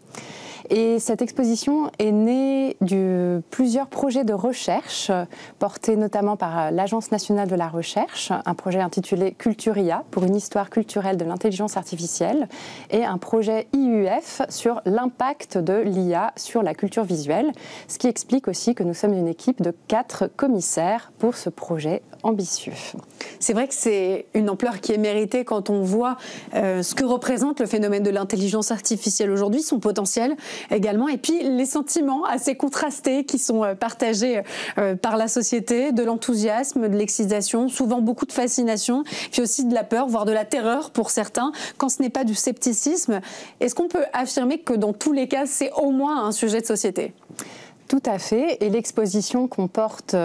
Et cette exposition est née de plusieurs projets de recherche portés notamment par l'Agence nationale de la recherche, un projet intitulé Culturia pour une histoire culturelle de l'intelligence artificielle et un projet IUF sur l'impact de l'IA sur la culture visuelle, ce qui explique aussi que nous sommes une équipe de 4 commissaires pour ce projet ambitieux. C'est vrai que c'est une ampleur qui est méritée quand on voit ce que représente le phénomène de l'intelligence artificielle aujourd'hui, son potentiel également, et puis les sentiments assez contrastés qui sont partagés par la société, de l'enthousiasme, de l'excitation, souvent beaucoup de fascination, puis aussi de la peur, voire de la terreur pour certains, quand ce n'est pas du scepticisme. Est-ce qu'on peut affirmer que dans tous les cas, c'est au moins un sujet de société ? Tout à fait, et l'exposition comporte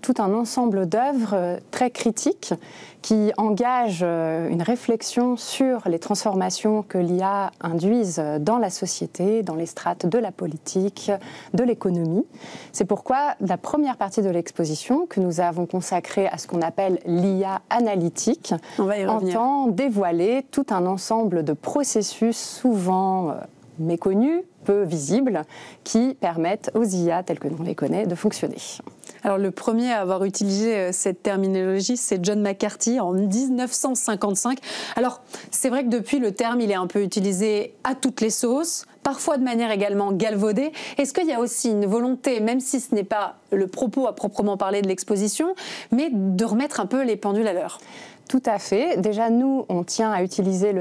tout un ensemble d'œuvres très critiques qui engagent une réflexion sur les transformations que l'IA induise dans la société, dans les strates de la politique, de l'économie. C'est pourquoi la première partie de l'exposition, que nous avons consacrée à ce qu'on appelle l'IA analytique, entend dévoiler tout un ensemble de processus souvent méconnus, peu visibles, qui permettent aux IA, telles que l'on les connaît, de fonctionner. Alors le premier à avoir utilisé cette terminologie, c'est John McCarthy en 1955. Alors c'est vrai que depuis, le terme il est un peu utilisé à toutes les sauces, parfois de manière également galvaudée. Est-ce qu'il y a aussi une volonté, même si ce n'est pas le propos à proprement parler de l'exposition, mais de remettre un peu les pendules à l'heure ? Tout à fait. Déjà, nous, on tient à utiliser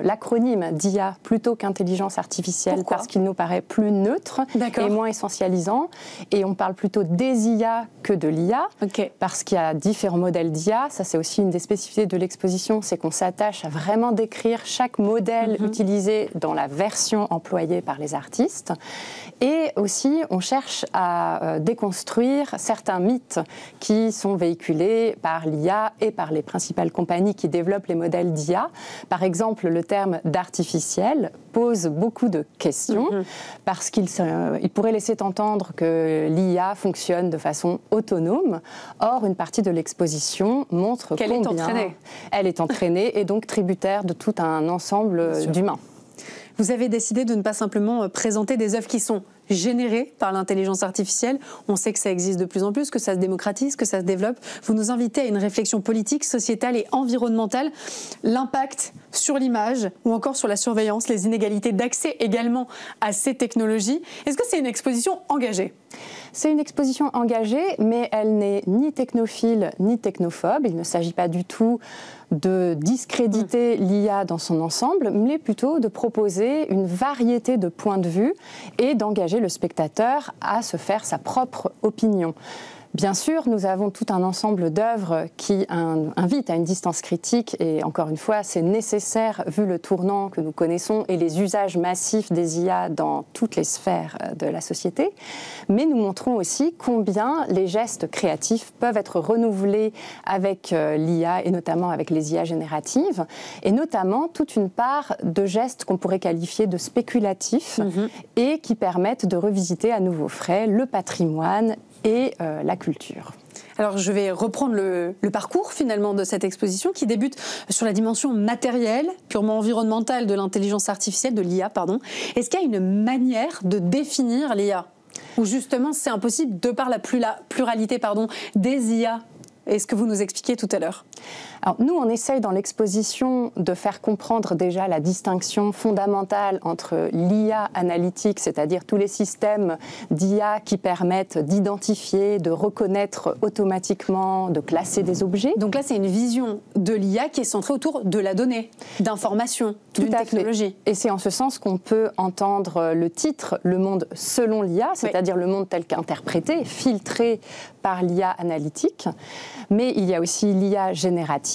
l'acronyme d'IA plutôt qu'intelligence artificielle. Pourquoi ? Parce qu'il nous paraît plus neutre et moins essentialisant. Et on parle plutôt des IA que de l'IA, parce qu'il y a différents modèles d'IA. Ça, c'est aussi une des spécificités de l'exposition, c'est qu'on s'attache à vraiment décrire chaque modèle utilisé dans la version employée par les artistes. Et aussi, on cherche à déconstruire certains mythes qui sont véhiculés par l'IA et par les principales compagnies qui développent les modèles d'IA. Par exemple, le terme d'artificiel pose beaucoup de questions parce qu'il pourrait laisser entendre que l'IA fonctionne de façon autonome. Or, une partie de l'exposition montre qu'elle est entraînée. Elle est entraînée et donc tributaire de tout un ensemble d'humains. Vous avez décidé de ne pas simplement présenter des œuvres qui sont générées par l'intelligence artificielle. On sait que ça existe de plus en plus, que ça se démocratise, que ça se développe. Vous nous invitez à une réflexion politique, sociétale et environnementale. L'impact sur l'image ou encore sur la surveillance, les inégalités d'accès également à ces technologies. Est-ce que c'est une exposition engagée ? C'est une exposition engagée, mais elle n'est ni technophile ni technophobe. Il ne s'agit pas du tout de discréditer l'IA dans son ensemble, mais plutôt de proposer une variété de points de vue et d'engager le spectateur à se faire sa propre opinion. Bien sûr, nous avons tout un ensemble d'œuvres qui invitent à une distance critique et encore une fois, c'est nécessaire vu le tournant que nous connaissons et les usages massifs des IA dans toutes les sphères de la société. Mais nous montrons aussi combien les gestes créatifs peuvent être renouvelés avec l'IA et notamment avec les IA génératives et notamment toute une part de gestes qu'on pourrait qualifier de spéculatifs et qui permettent de revisiter à nouveau frais le patrimoine et la culture. Alors je vais reprendre le parcours finalement de cette exposition qui débute sur la dimension matérielle, purement environnementale de l'intelligence artificielle, de l'IA, pardon. Est-ce qu'il y a une manière de définir l'IA ? Ou justement c'est impossible de par la pluralité des IA ? Est-ce que vous nous expliquiez tout à l'heure ? Alors, nous, on essaye dans l'exposition de faire comprendre déjà la distinction fondamentale entre l'IA analytique, c'est-à-dire tous les systèmes d'IA qui permettent d'identifier, de reconnaître automatiquement, de classer des objets. Donc là, c'est une vision de l'IA qui est centrée autour de la donnée, d'information, d'une technologie. Et c'est en ce sens qu'on peut entendre le titre « Le monde selon l'IA », c'est-à-dire le monde tel qu'interprété, filtré par l'IA analytique. Mais il y a aussi l'IA générative,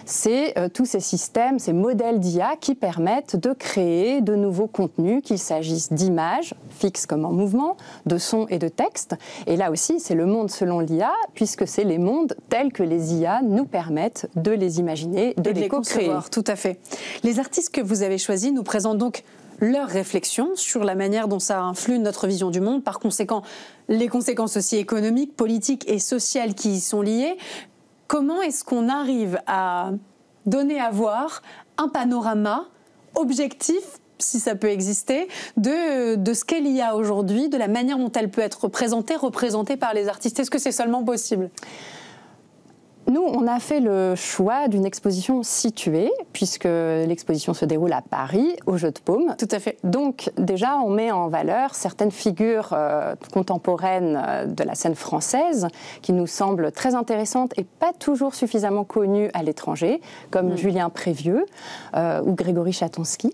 c'est tous ces systèmes, ces modèles d'IA qui permettent de créer de nouveaux contenus, qu'il s'agisse d'images, fixes comme en mouvement, de sons et de textes. Et là aussi, c'est le monde selon l'IA, puisque c'est les mondes tels que les IA nous permettent de les imaginer, de les co-créer. Tout à fait. Les artistes que vous avez choisis nous présentent donc leurs réflexions sur la manière dont ça influe notre vision du monde, par conséquent les conséquences aussi économiques, politiques et sociales qui y sont liées. Comment est-ce qu'on arrive à donner à voir un panorama objectif, si ça peut exister, de ce qu'elle y a aujourd'hui, de la manière dont elle peut être représentée par les artistes ? Est-ce que c'est seulement possible ? Nous, on a fait le choix d'une exposition située, puisque l'exposition se déroule à Paris, au Jeu de Paume. Tout à fait. Donc, déjà, on met en valeur certaines figures contemporaines de la scène française qui nous semblent très intéressantes et pas toujours suffisamment connues à l'étranger, comme Julien Prévieux ou Grégory Chatonsky.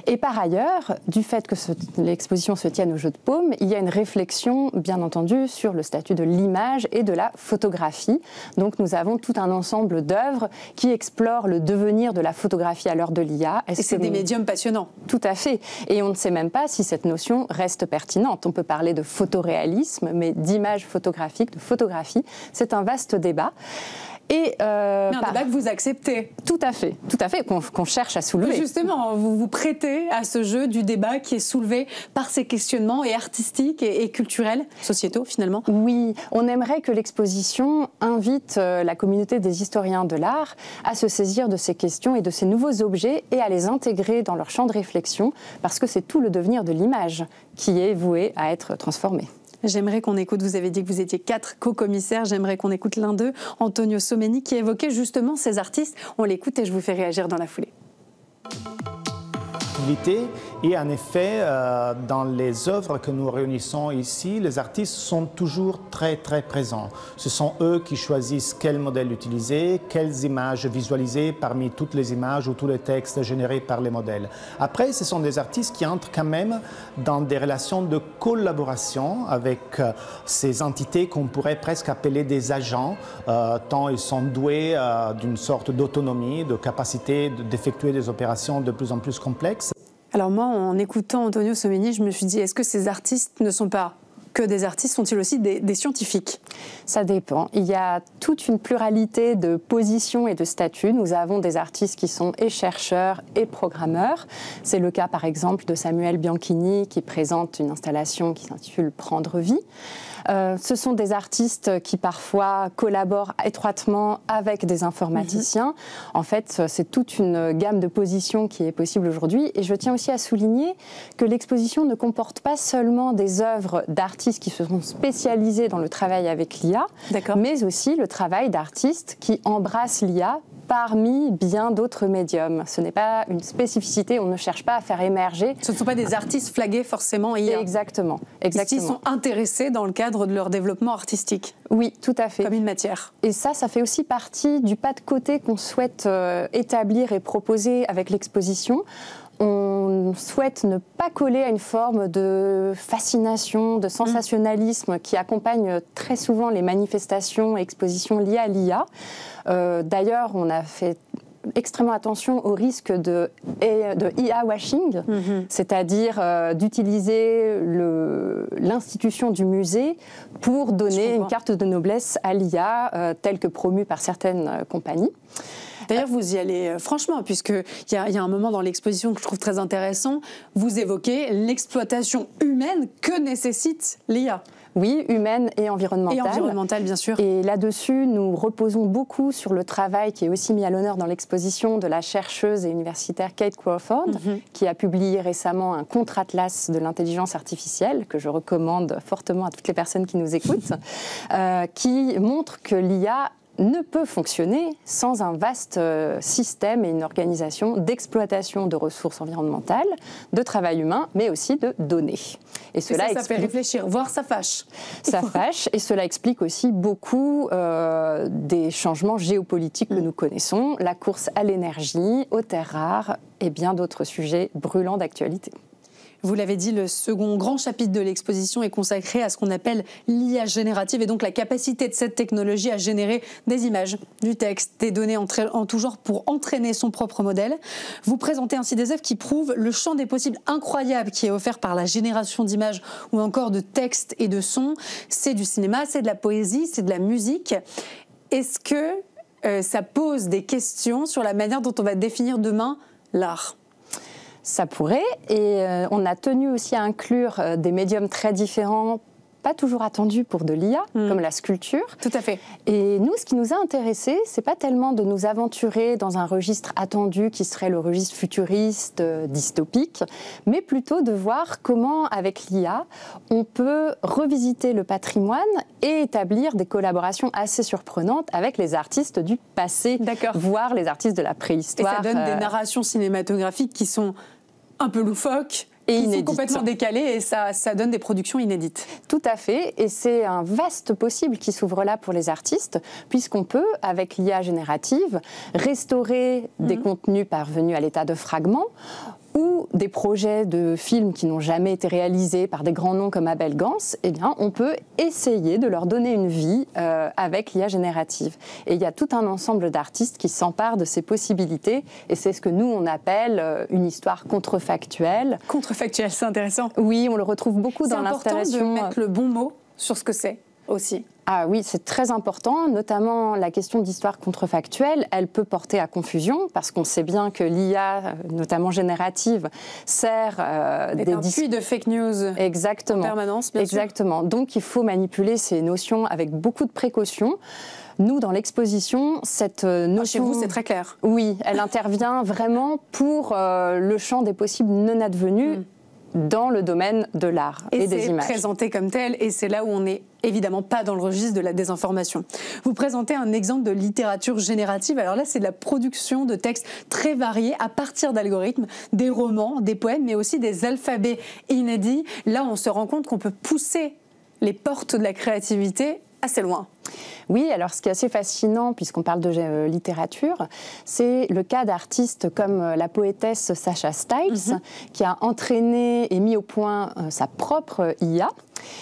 Et par ailleurs, du fait que l'exposition se tienne au Jeu de Paume, il y a une réflexion, bien entendu, sur le statut de l'image et de la photographie. Donc, nous avons tout un ensemble d'œuvres qui explorent le devenir de la photographie à l'heure de l'IA. Et c'est des médiums passionnants. Tout à fait. Et on ne sait même pas si cette notion reste pertinente. On peut parler de photoréalisme, mais d'image photographique, de photographie, c'est un vaste débat. Mais un débat que vous acceptez. Tout à fait, qu'on cherche à soulever. Justement, vous vous prêtez à ce jeu du débat qui est soulevé par ces questionnements et artistiques et culturels, sociétaux finalement. Oui, on aimerait que l'exposition invite la communauté des historiens de l'art à se saisir de ces questions et de ces nouveaux objets et à les intégrer dans leur champ de réflexion, parce que c'est tout le devenir de l'image qui est voué à être transformé. J'aimerais qu'on écoute, vous avez dit que vous étiez 4 co-commissaires, j'aimerais qu'on écoute l'un d'eux, Antonio Someni, qui évoquait justement ces artistes. On l'écoute et je vous fais réagir dans la foulée. L'été Et en effet, dans les œuvres que nous réunissons ici, les artistes sont toujours très présents. Ce sont eux qui choisissent quel modèle utiliser, quelles images visualiser parmi toutes les images ou tous les textes générés par les modèles. Après, ce sont des artistes qui entrent quand même dans des relations de collaboration avec ces entités qu'on pourrait presque appeler des agents, tant ils sont doués d'une sorte d'autonomie, de capacité d'effectuer des opérations de plus en plus complexes. Alors moi, en écoutant Antonio Someni, je me suis dit, est-ce que ces artistes ne sont pas que des artistes, sont-ils aussi des scientifiques? Ça dépend. Il y a toute une pluralité de positions et de statuts. Nous avons des artistes qui sont et chercheurs et programmeurs. C'est le cas par exemple de Samuel Bianchini qui présente une installation qui s'intitule « Prendre vie ». Ce sont des artistes qui parfois collaborent étroitement avec des informaticiens. En fait, c'est toute une gamme de positions qui est possible aujourd'hui. Et je tiens aussi à souligner que l'exposition ne comporte pas seulement des œuvres d'artistes qui se sont spécialisés dans le travail avec l'IA, mais aussi le travail d'artistes qui embrassent l'IA parmi bien d'autres médiums. Ce n'est pas une spécificité, on ne cherche pas à faire émerger. Ce ne sont pas des artistes flagués forcément IA. Exactement. Ils sont intéressés dans le cadre de leur développement artistique. Oui, tout à fait. Comme une matière. Et ça fait aussi partie du pas de côté qu'on souhaite établir et proposer avec l'exposition. On souhaite ne pas coller à une forme de fascination, de sensationnalisme qui accompagne très souvent les manifestations et expositions liées à l'IA. D'ailleurs, on a fait extrêmement attention au risque de IA washing, c'est-à-dire d'utiliser l'institution du musée pour donner une carte de noblesse à l'IA telle que promue par certaines compagnies. D'ailleurs, vous y allez franchement, puisqu'il y a un moment dans l'exposition que je trouve très intéressant, vous évoquez l'exploitation humaine que nécessite l'IA. Oui, humaine et environnementale. Et environnementale, bien sûr. Et là-dessus, nous reposons beaucoup sur le travail qui est aussi mis à l'honneur dans l'exposition de la chercheuse et universitaire Kate Crawford, qui a publié récemment un contre-atlas de l'intelligence artificielle, que je recommande fortement à toutes les personnes qui nous écoutent, qui montre que l'IA ne peut fonctionner sans un vaste système et une organisation d'exploitation de ressources environnementales, de travail humain, mais aussi de données. Et cela ça fait réfléchir, voire ça fâche. Ça fâche, et cela explique aussi beaucoup des changements géopolitiques que nous connaissons, la course à l'énergie, aux terres rares et bien d'autres sujets brûlants d'actualité. Vous l'avez dit, le second grand chapitre de l'exposition est consacré à ce qu'on appelle l'IA générative et donc la capacité de cette technologie à générer des images, du texte, des données en tout genre pour entraîner son propre modèle. Vous présentez ainsi des œuvres qui prouvent le champ des possibles incroyable qui est offert par la génération d'images ou encore de textes et de sons. C'est du cinéma, c'est de la poésie, c'est de la musique. Est-ce que ça pose des questions sur la manière dont on va définir demain l'art ? Ça pourrait, et on a tenu aussi à inclure des médiums très différents, pas toujours attendus pour de l'IA, comme la sculpture. Tout à fait. Et nous, ce qui nous a intéressés, c'est pas tellement de nous aventurer dans un registre attendu qui serait le registre futuriste, dystopique, mais plutôt de voir comment, avec l'IA, on peut revisiter le patrimoine et établir des collaborations assez surprenantes avec les artistes du passé, voire les artistes de la préhistoire. Et ça donne des narrations cinématographiques qui sont un peu loufoques, et qui sont complètement décalées, et ça donne des productions inédites. Tout à fait, et c'est un vaste possible qui s'ouvre là pour les artistes, puisqu'on peut, avec l'IA générative, restaurer des contenus parvenus à l'état de fragments, ou des projets de films qui n'ont jamais été réalisés par des grands noms comme Abel Gans, eh bien, on peut essayer de leur donner une vie avec l'IA générative. Et il y a tout un ensemble d'artistes qui s'emparent de ces possibilités, et c'est ce que nous, on appelle une histoire contrefactuelle. Contrefactuelle, c'est intéressant. Oui, on le retrouve beaucoup dans l'installation. C'est important de mettre le bon mot sur ce que c'est aussi. Ah oui, c'est très important, notamment la question d'histoire contrefactuelle, elle peut porter à confusion, parce qu'on sait bien que l'IA, notamment générative, sert des puits de fake news en permanence, bien sûr. Exactement, donc il faut manipuler ces notions avec beaucoup de précaution. Nous, dans l'exposition, cette notion... Chez vous, c'est très clair. Oui, elle intervient vraiment pour le champ des possibles non advenus dans le domaine de l'art et des images. Et c'est présenté comme tel, et c'est là où on est évidemment pas dans le registre de la désinformation. Vous présentez un exemple de littérature générative. Alors là, c'est de la production de textes très variés à partir d'algorithmes, des romans, des poèmes, mais aussi des alphabets inédits. Là, on se rend compte qu'on peut pousser les portes de la créativité assez loin. Oui, alors ce qui est assez fascinant, puisqu'on parle de littérature, c'est le cas d'artistes comme la poétesse Sasha Stiles, qui a entraîné et mis au point sa propre IA,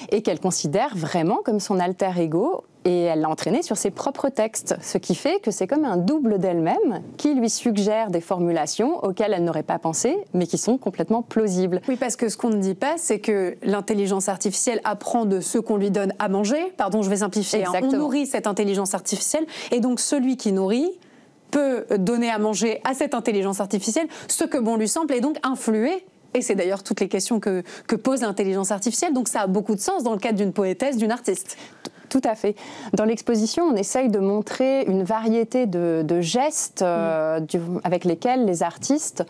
et qu'elle considère vraiment comme son alter ego, et elle l'a entraîné sur ses propres textes, ce qui fait que c'est comme un double d'elle-même qui lui suggère des formulations auxquelles elle n'aurait pas pensé, mais qui sont complètement plausibles. Oui, parce que ce qu'on ne dit pas, c'est que l'intelligence artificielle apprend de ce qu'on lui donne à manger. Pardon, je vais simplifier. On nourrit cette intelligence artificielle, et donc celui qui nourrit peut donner à manger à cette intelligence artificielle ce que bon lui semble, et donc influer. Et c'est d'ailleurs toutes les questions que pose l'intelligence artificielle. Donc ça a beaucoup de sens dans le cadre d'une poétesse, d'une artiste. Tout à fait. Dans l'exposition, on essaye de montrer une variété de gestes avec lesquels les artistes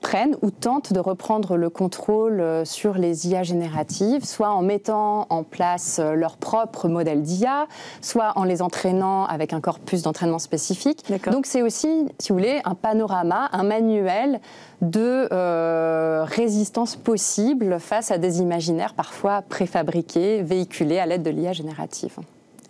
prennent ou tentent de reprendre le contrôle sur les IA génératives, soit en mettant en place leur propre modèle d'IA, soit en les entraînant avec un corpus d'entraînement spécifique. Donc c'est aussi, si vous voulez, un panorama, un manuel de résistance possible face à des imaginaires parfois préfabriqués, véhiculés à l'aide de l'IA générative.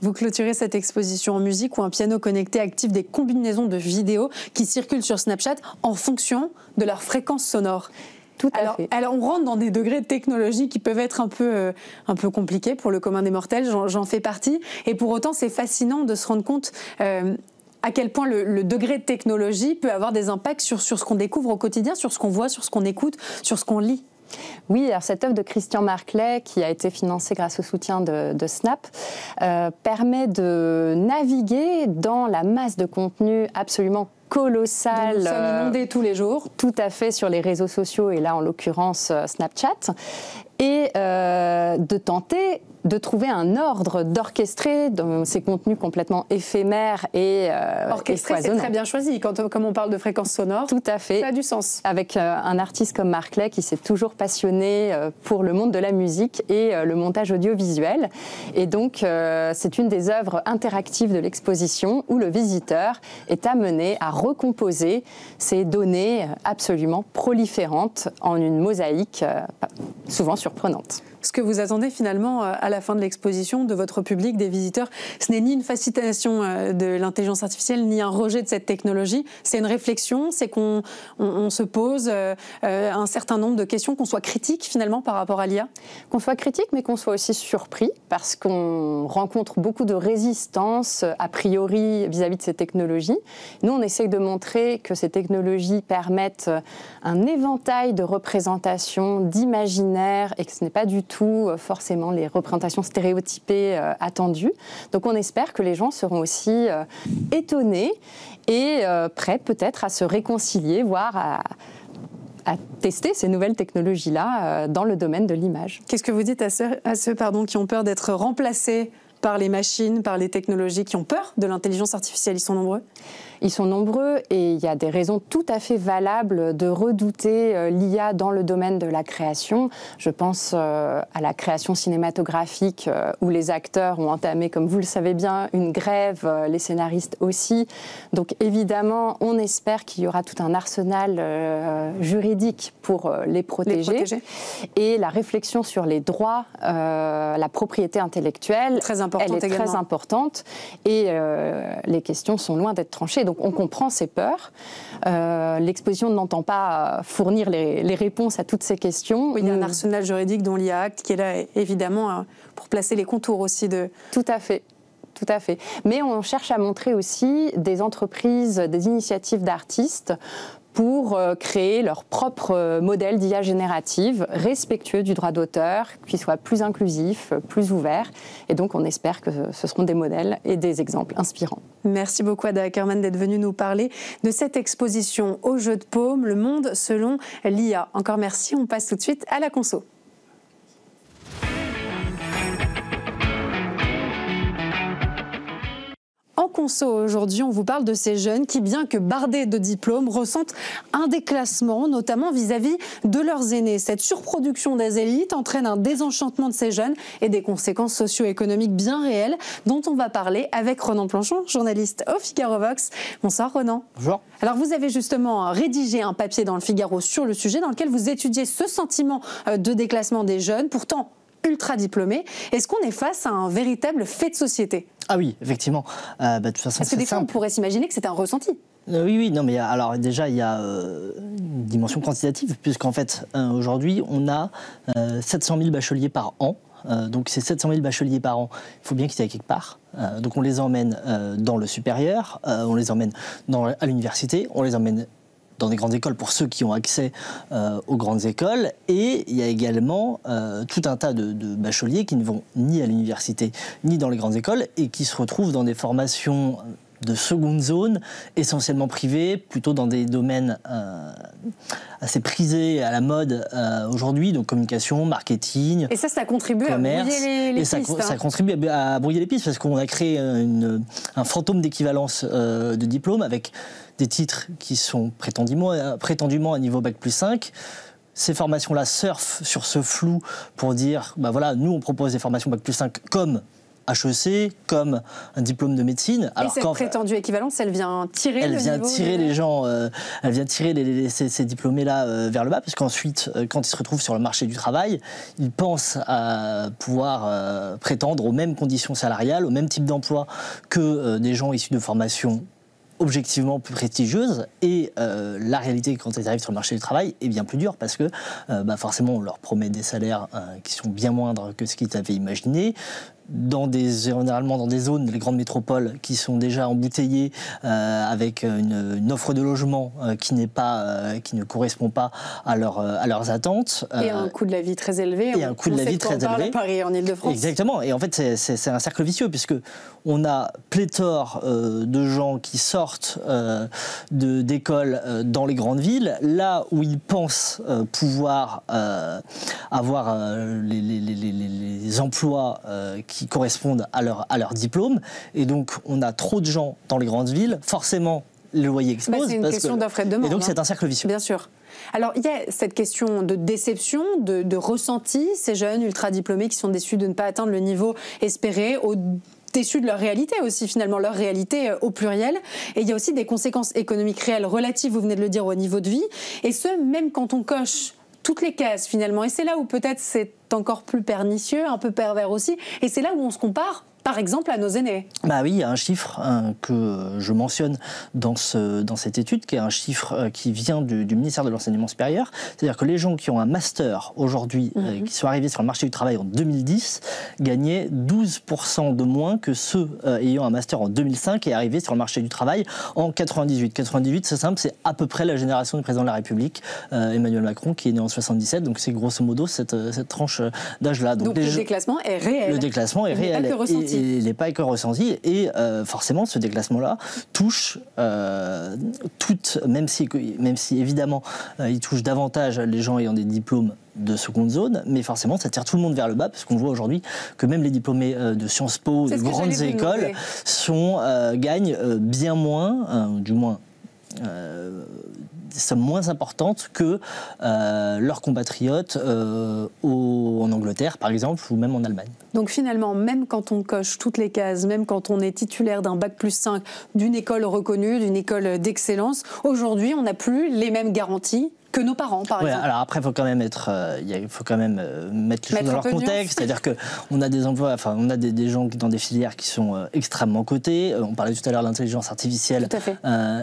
Vous clôturez cette exposition en musique où un piano connecté active des combinaisons de vidéos qui circulent sur Snapchat en fonction de leur fréquence sonore. Tout à fait. Alors, on rentre dans des degrés de technologie qui peuvent être un peu compliqués pour le commun des mortels, j'en fais partie. Et pour autant, c'est fascinant de se rendre compte à quel point le degré de technologie peut avoir des impacts sur ce qu'on découvre au quotidien, sur ce qu'on voit, sur ce qu'on écoute, sur ce qu'on lit. Oui, alors cette œuvre de Christian Marclay, qui a été financée grâce au soutien de Snap, permet de naviguer dans la masse de contenu absolument colossale. Nous sommes inondés tous les jours. Tout à fait, sur les réseaux sociaux, et là en l'occurrence Snapchat, et de tenter de trouver un ordre, d'orchestrer ces contenus complètement éphémères et orchestré, c'est très bien choisi, comme on parle de fréquences sonores. Tout à fait. Ça a du sens. Avec un artiste comme Marclay qui s'est toujours passionné pour le monde de la musique et le montage audiovisuel. Et donc, c'est une des œuvres interactives de l'exposition où le visiteur est amené à recomposer ces données absolument proliférantes en une mosaïque souvent surprenante. Ce que vous attendez finalement à la fin de l'exposition de votre public, des visiteurs, ce n'est ni une fascination de l'intelligence artificielle, ni un rejet de cette technologie. C'est une réflexion, c'est qu'on se pose un certain nombre de questions, qu'on soit critique finalement par rapport à l'IA. Qu'on soit critique, mais qu'on soit aussi surpris, parce qu'on rencontre beaucoup de résistance a priori vis-à-vis de ces technologies. Nous, on essaye de montrer que ces technologies permettent un éventail de représentations, d'imaginaires, et que ce n'est pas du tout forcément les représentations stéréotypées attendues. Donc on espère que les gens seront aussi étonnés et prêts peut-être à se réconcilier, voire à tester ces nouvelles technologies-là dans le domaine de l'image. Qu'est-ce que vous dites à ceux qui ont peur d'être remplacés par les machines, par les technologies, qui ont peur de l'intelligence artificielle? Ils sont nombreux? Ils sont nombreux et il y a des raisons tout à fait valables de redouter l'IA dans le domaine de la création. Je pense à la création cinématographique où les acteurs ont entamé, comme vous le savez bien, une grève, les scénaristes aussi. Donc évidemment, on espère qu'il y aura tout un arsenal juridique pour les protéger. Et la réflexion sur les droits, la propriété intellectuelle, elle est très importante et les questions sont loin d'être tranchées. Donc on comprend ces peurs. L'exposition n'entend pas fournir les réponses à toutes ces questions. Oui, il y a un arsenal juridique dont l'IA Act qui est là évidemment pour placer les contours aussi de... Tout à fait. Tout à fait. Mais on cherche à montrer aussi des entreprises, des initiatives d'artistes pour créer leur propre modèle d'IA générative, respectueux du droit d'auteur, qui soit plus inclusif, plus ouvert. Et donc, on espère que ce seront des modèles et des exemples inspirants. Merci beaucoup, Ada Ackerman, d'être venue nous parler de cette exposition au Jeu de Paume, le monde selon l'IA. Encore merci, on passe tout de suite à la conso. En Conso, aujourd'hui, on vous parle de ces jeunes qui, bien que bardés de diplômes, ressentent un déclassement, notamment vis-à-vis de leurs aînés. Cette surproduction des élites entraîne un désenchantement de ces jeunes et des conséquences socio-économiques bien réelles, dont on va parler avec Ronan Planchon, journaliste au Figaro Vox. Bonsoir Ronan. Bonjour. Alors vous avez justement rédigé un papier dans le Figaro sur le sujet, dans lequel vous étudiez ce sentiment de déclassement des jeunes, pourtant ultra diplômés. Est-ce qu'on est face à un véritable fait de société ? Ah oui, effectivement. De toute façon, parce que des fois, on pourrait s'imaginer que c'est un ressenti. Oui, non, mais alors déjà, il y a une dimension quantitative, puisqu'en fait, aujourd'hui, on a 700 000 bacheliers par an. Donc ces 700 000 bacheliers par an, il faut bien qu'ils aillent quelque part. Donc on les emmène dans le supérieur, on les emmène à l'université, on les emmène dans des grandes écoles pour ceux qui ont accès aux grandes écoles. Et il y a également tout un tas de bacheliers qui ne vont ni à l'université ni dans les grandes écoles et qui se retrouvent dans des formations de seconde zone, essentiellement privées, plutôt dans des domaines assez prisés à la mode aujourd'hui, donc communication, marketing, et ça contribue commerce, à brouiller les pistes. Ça contribue à brouiller les pistes parce qu'on a créé un fantôme d'équivalence de diplôme avec des titres qui sont prétendument à niveau Bac+5. Ces formations-là surfent sur ce flou pour dire, voilà, nous on propose des formations Bac+5 comme HEC, comme un diplôme de médecine. Alors, et cette prétendue équivalence, elle vient tirer les gens, elle vient tirer ces diplômés-là vers le bas, parce qu'ensuite, quand ils se retrouvent sur le marché du travail, ils pensent à pouvoir prétendre aux mêmes conditions salariales, au même type d'emploi que des gens issus de formations objectivement plus prestigieuses, et la réalité quand ils arrivent sur le marché du travail est bien plus dure parce que forcément on leur promet des salaires qui sont bien moindres que ce qu'ils avaient imaginé, généralement dans des zones, les grandes métropoles qui sont déjà embouteillées avec une offre de logement qui ne correspond pas à leurs attentes. Et un coût de la vie très élevé. Et un coût de la vie très élevé. À Paris, en Ile-de-France. Exactement. Et en fait, c'est un cercle vicieux puisque on a pléthore de gens qui sortent d'écoles dans les grandes villes, là où ils pensent pouvoir avoir les emplois qui correspondent à leur diplôme. Et donc, on a trop de gens dans les grandes villes. Forcément, le loyer explose. C'est une question d'offre et de demande. Et donc, c'est un cercle vicieux. Bien sûr. Alors, il y a cette question de déception, de ressenti. Ces jeunes ultra-diplômés qui sont déçus de ne pas atteindre le niveau espéré, déçus de leur réalité aussi, finalement, leur réalité au pluriel. Et il y a aussi des conséquences économiques réelles relatives, vous venez de le dire, au niveau de vie. Et ce, même quand on coche toutes les cases, finalement. Et c'est là où peut-être c'est encore plus pernicieux, un peu pervers aussi. Et c'est là où on se compare, par exemple, à nos aînés. Oui, il y a un chiffre que je mentionne dans cette étude, qui est un chiffre qui vient du ministère de l'Enseignement supérieur. C'est-à-dire que les gens qui ont un master aujourd'hui, qui sont arrivés sur le marché du travail en 2010, gagnaient 12% de moins que ceux ayant un master en 2005 et arrivés sur le marché du travail en 98. 98, c'est simple, c'est à peu près la génération du président de la République, Emmanuel Macron, qui est né en 77. Donc c'est grosso modo cette tranche d'âge-là. Donc le déclassement est réel. Le déclassement est réel. Il n'est pas que ressenti, et forcément ce déclassement-là touche même si évidemment il touche davantage les gens ayant des diplômes de seconde zone, mais forcément ça tire tout le monde vers le bas, parce qu'on voit aujourd'hui que même les diplômés de Sciences Po, de grandes écoles, gagnent bien moins, du moins des sommes moins importantes que leurs compatriotes en Angleterre, par exemple, ou même en Allemagne. Donc finalement, même quand on coche toutes les cases, même quand on est titulaire d'un Bac+5, d'une école reconnue, d'une école d'excellence, aujourd'hui, on n'a plus les mêmes garanties que nos parents, par exemple. Alors après, il faut quand même mettre les choses dans leur contexte. C'est-à-dire qu'on a des emplois, on a des gens dans des filières qui sont extrêmement cotées. On parlait tout à l'heure de l'intelligence artificielle. Tout à fait.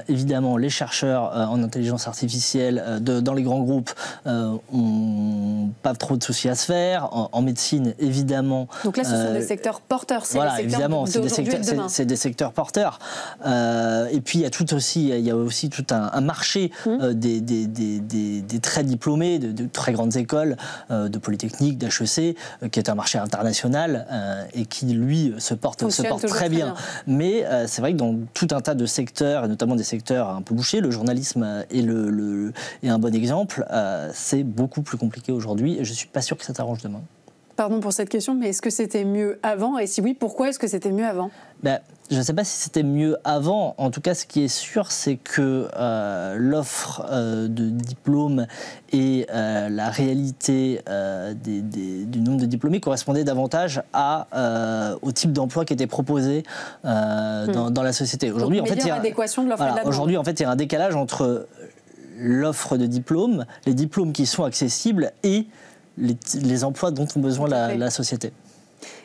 Évidemment, les chercheurs en intelligence artificielle dans les grands groupes n'ont pas trop de soucis à se faire. En médecine, évidemment. Donc là, ce sont des secteurs porteurs. Évidemment, c'est des secteurs porteurs. Et puis, il y a aussi tout un marché des très diplômés, de très grandes écoles, de Polytechnique, d'HEC, qui est un marché international et qui, lui, se porte très bien. Mais c'est vrai que dans tout un tas de secteurs, et notamment des secteurs un peu bouchés, le journalisme est un bon exemple, c'est beaucoup plus compliqué aujourd'hui, et je ne suis pas sûr que ça t'arrange demain. Pardon pour cette question, mais est-ce que c'était mieux avant? Et si oui, pourquoi est-ce que c'était mieux avant? Je ne sais pas si c'était mieux avant. En tout cas, ce qui est sûr, c'est que l'offre de diplômes et la réalité du nombre de diplômés correspondait davantage au type d'emploi qui était proposé dans la société. Aujourd'hui, en fait, il y a adéquation de l'offre et de la demande. Aujourd'hui, en fait, il y a un décalage entre l'offre de diplômes, les diplômes qui sont accessibles et les emplois dont ont besoin la société.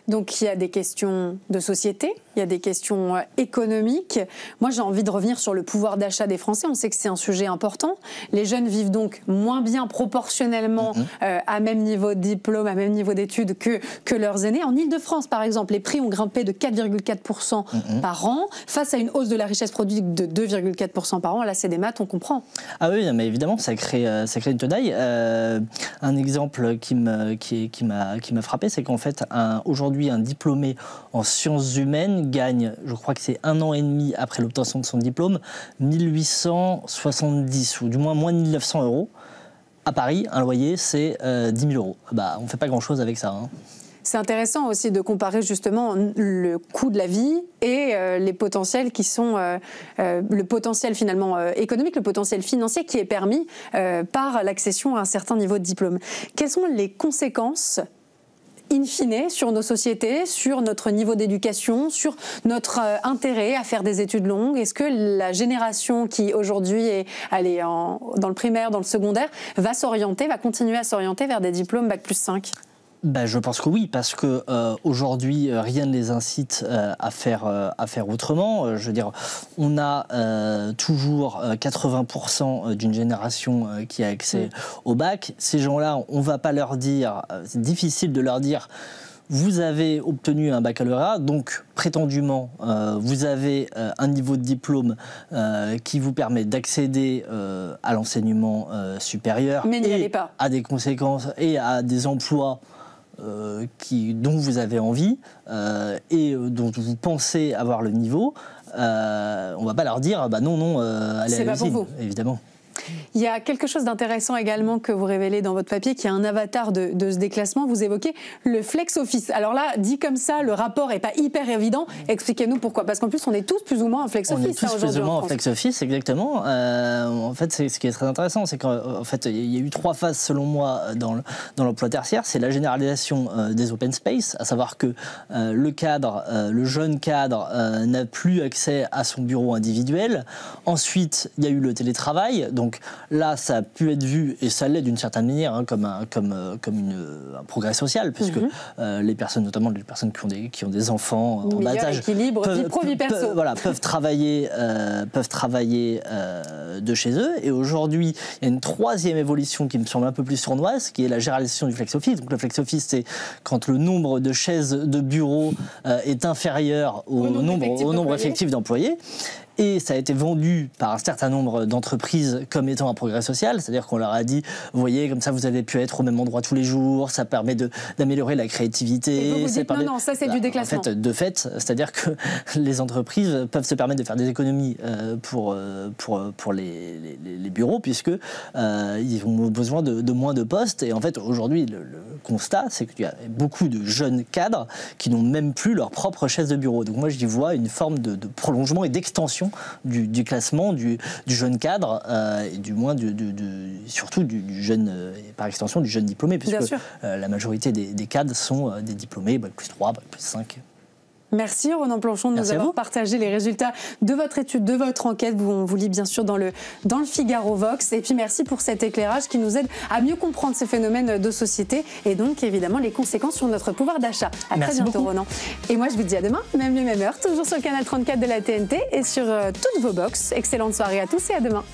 Donc il y a des questions de société, il y a des questions économiques. Moi j'ai envie de revenir sur le pouvoir d'achat des Français. On sait que c'est un sujet important. Les jeunes vivent donc moins bien proportionnellement à même niveau de diplôme, à même niveau d'études que leurs aînés. En Ile-de-France par exemple, les prix ont grimpé de 4,4% par an face à une hausse de la richesse produite de 2,4% par an. Là c'est des maths, on comprend. Ah oui, mais évidemment ça crée une tenaille. Un exemple qui m'a frappé, c'est qu'en fait aujourd'hui un diplômé en sciences humaines gagne, je crois que c'est 1 an et demi après l'obtention de son diplôme, 1870 ou du moins moins de 1900 euros. À Paris, un loyer, c'est 10 000 euros. On ne fait pas grand-chose avec ça. C'est intéressant aussi de comparer justement le coût de la vie et les potentiels qui sont le potentiel finalement économique, le potentiel financier qui est permis par l'accession à un certain niveau de diplôme. Quelles sont les conséquences in fine sur nos sociétés, sur notre niveau d'éducation, sur notre intérêt à faire des études longues? Est-ce que la génération qui aujourd'hui est allée dans le primaire, dans le secondaire, va continuer à s'orienter vers des diplômes Bac+5? Je pense que oui, parce que aujourd'hui rien ne les incite à faire autrement. Je veux dire, on a toujours 80% d'une génération qui a accès au bac. Ces gens-là, on ne va pas leur dire, c'est difficile de leur dire, vous avez obtenu un baccalauréat, donc prétendument vous avez un niveau de diplôme qui vous permet d'accéder à l'enseignement supérieur, mais n'y allez pas. À des conséquences et à des emplois dont vous avez envie et dont vous pensez avoir le niveau. On ne va pas leur dire non, allez à l'usine, évidemment. Il y a quelque chose d'intéressant également que vous révélez dans votre papier, qui est un avatar de ce déclassement. Vous évoquez le flex office. Alors là, dit comme ça, le rapport n'est pas hyper évident. Expliquez-nous pourquoi. Parce qu'en plus, on est tous plus ou moins en flex office. On est tous plus ou moins en flex office, exactement. En fait, ce qui est très intéressant, c'est qu'en fait, il y a eu 3 phases, selon moi, dans l'emploi tertiaire. C'est la généralisation des open space, à savoir que le jeune cadre n'a plus accès à son bureau individuel. Ensuite, il y a eu le télétravail. Donc là, ça a pu être vu, et ça l'est d'une certaine manière, comme un progrès social, puisque les personnes, notamment les personnes qui ont des enfants en bas âge, peuvent travailler de chez eux. Et aujourd'hui, il y a une 3e évolution qui me semble un peu plus sournoise, qui est la généralisation du flex-office. Donc le flex-office, c'est quand le nombre de chaises de bureau est inférieur au nombre effectif d'employés. Et ça a été vendu par un certain nombre d'entreprises comme étant un progrès social, c'est-à-dire qu'on leur a dit, vous voyez, comme ça vous avez pu être au même endroit tous les jours, ça permet d'améliorer la créativité. Et vous dites non, ça c'est du déclassement. De fait, c'est-à-dire que les entreprises peuvent se permettre de faire des économies pour les bureaux, puisque ils ont besoin de moins de postes. Et en fait, aujourd'hui, le constat, c'est qu'il y a beaucoup de jeunes cadres qui n'ont même plus leur propre chaise de bureau. Donc moi, j'y vois une forme de prolongement et d'extension du classement du jeune cadre et du moins surtout du jeune, par extension du jeune diplômé, puisque la majorité des cadres sont des diplômés Bac+3, Bac+5. Merci Ronan Planchon de nous avoir partagé les résultats de votre étude, de votre enquête. On vous lit bien sûr dans le Figaro Vox. Et puis merci pour cet éclairage qui nous aide à mieux comprendre ces phénomènes de société et donc évidemment les conséquences sur notre pouvoir d'achat. À très bientôt Ronan. Et moi je vous dis à demain, même lieu, même heure, toujours sur le canal 34 de la TNT et sur toutes vos box. Excellente soirée à tous et à demain.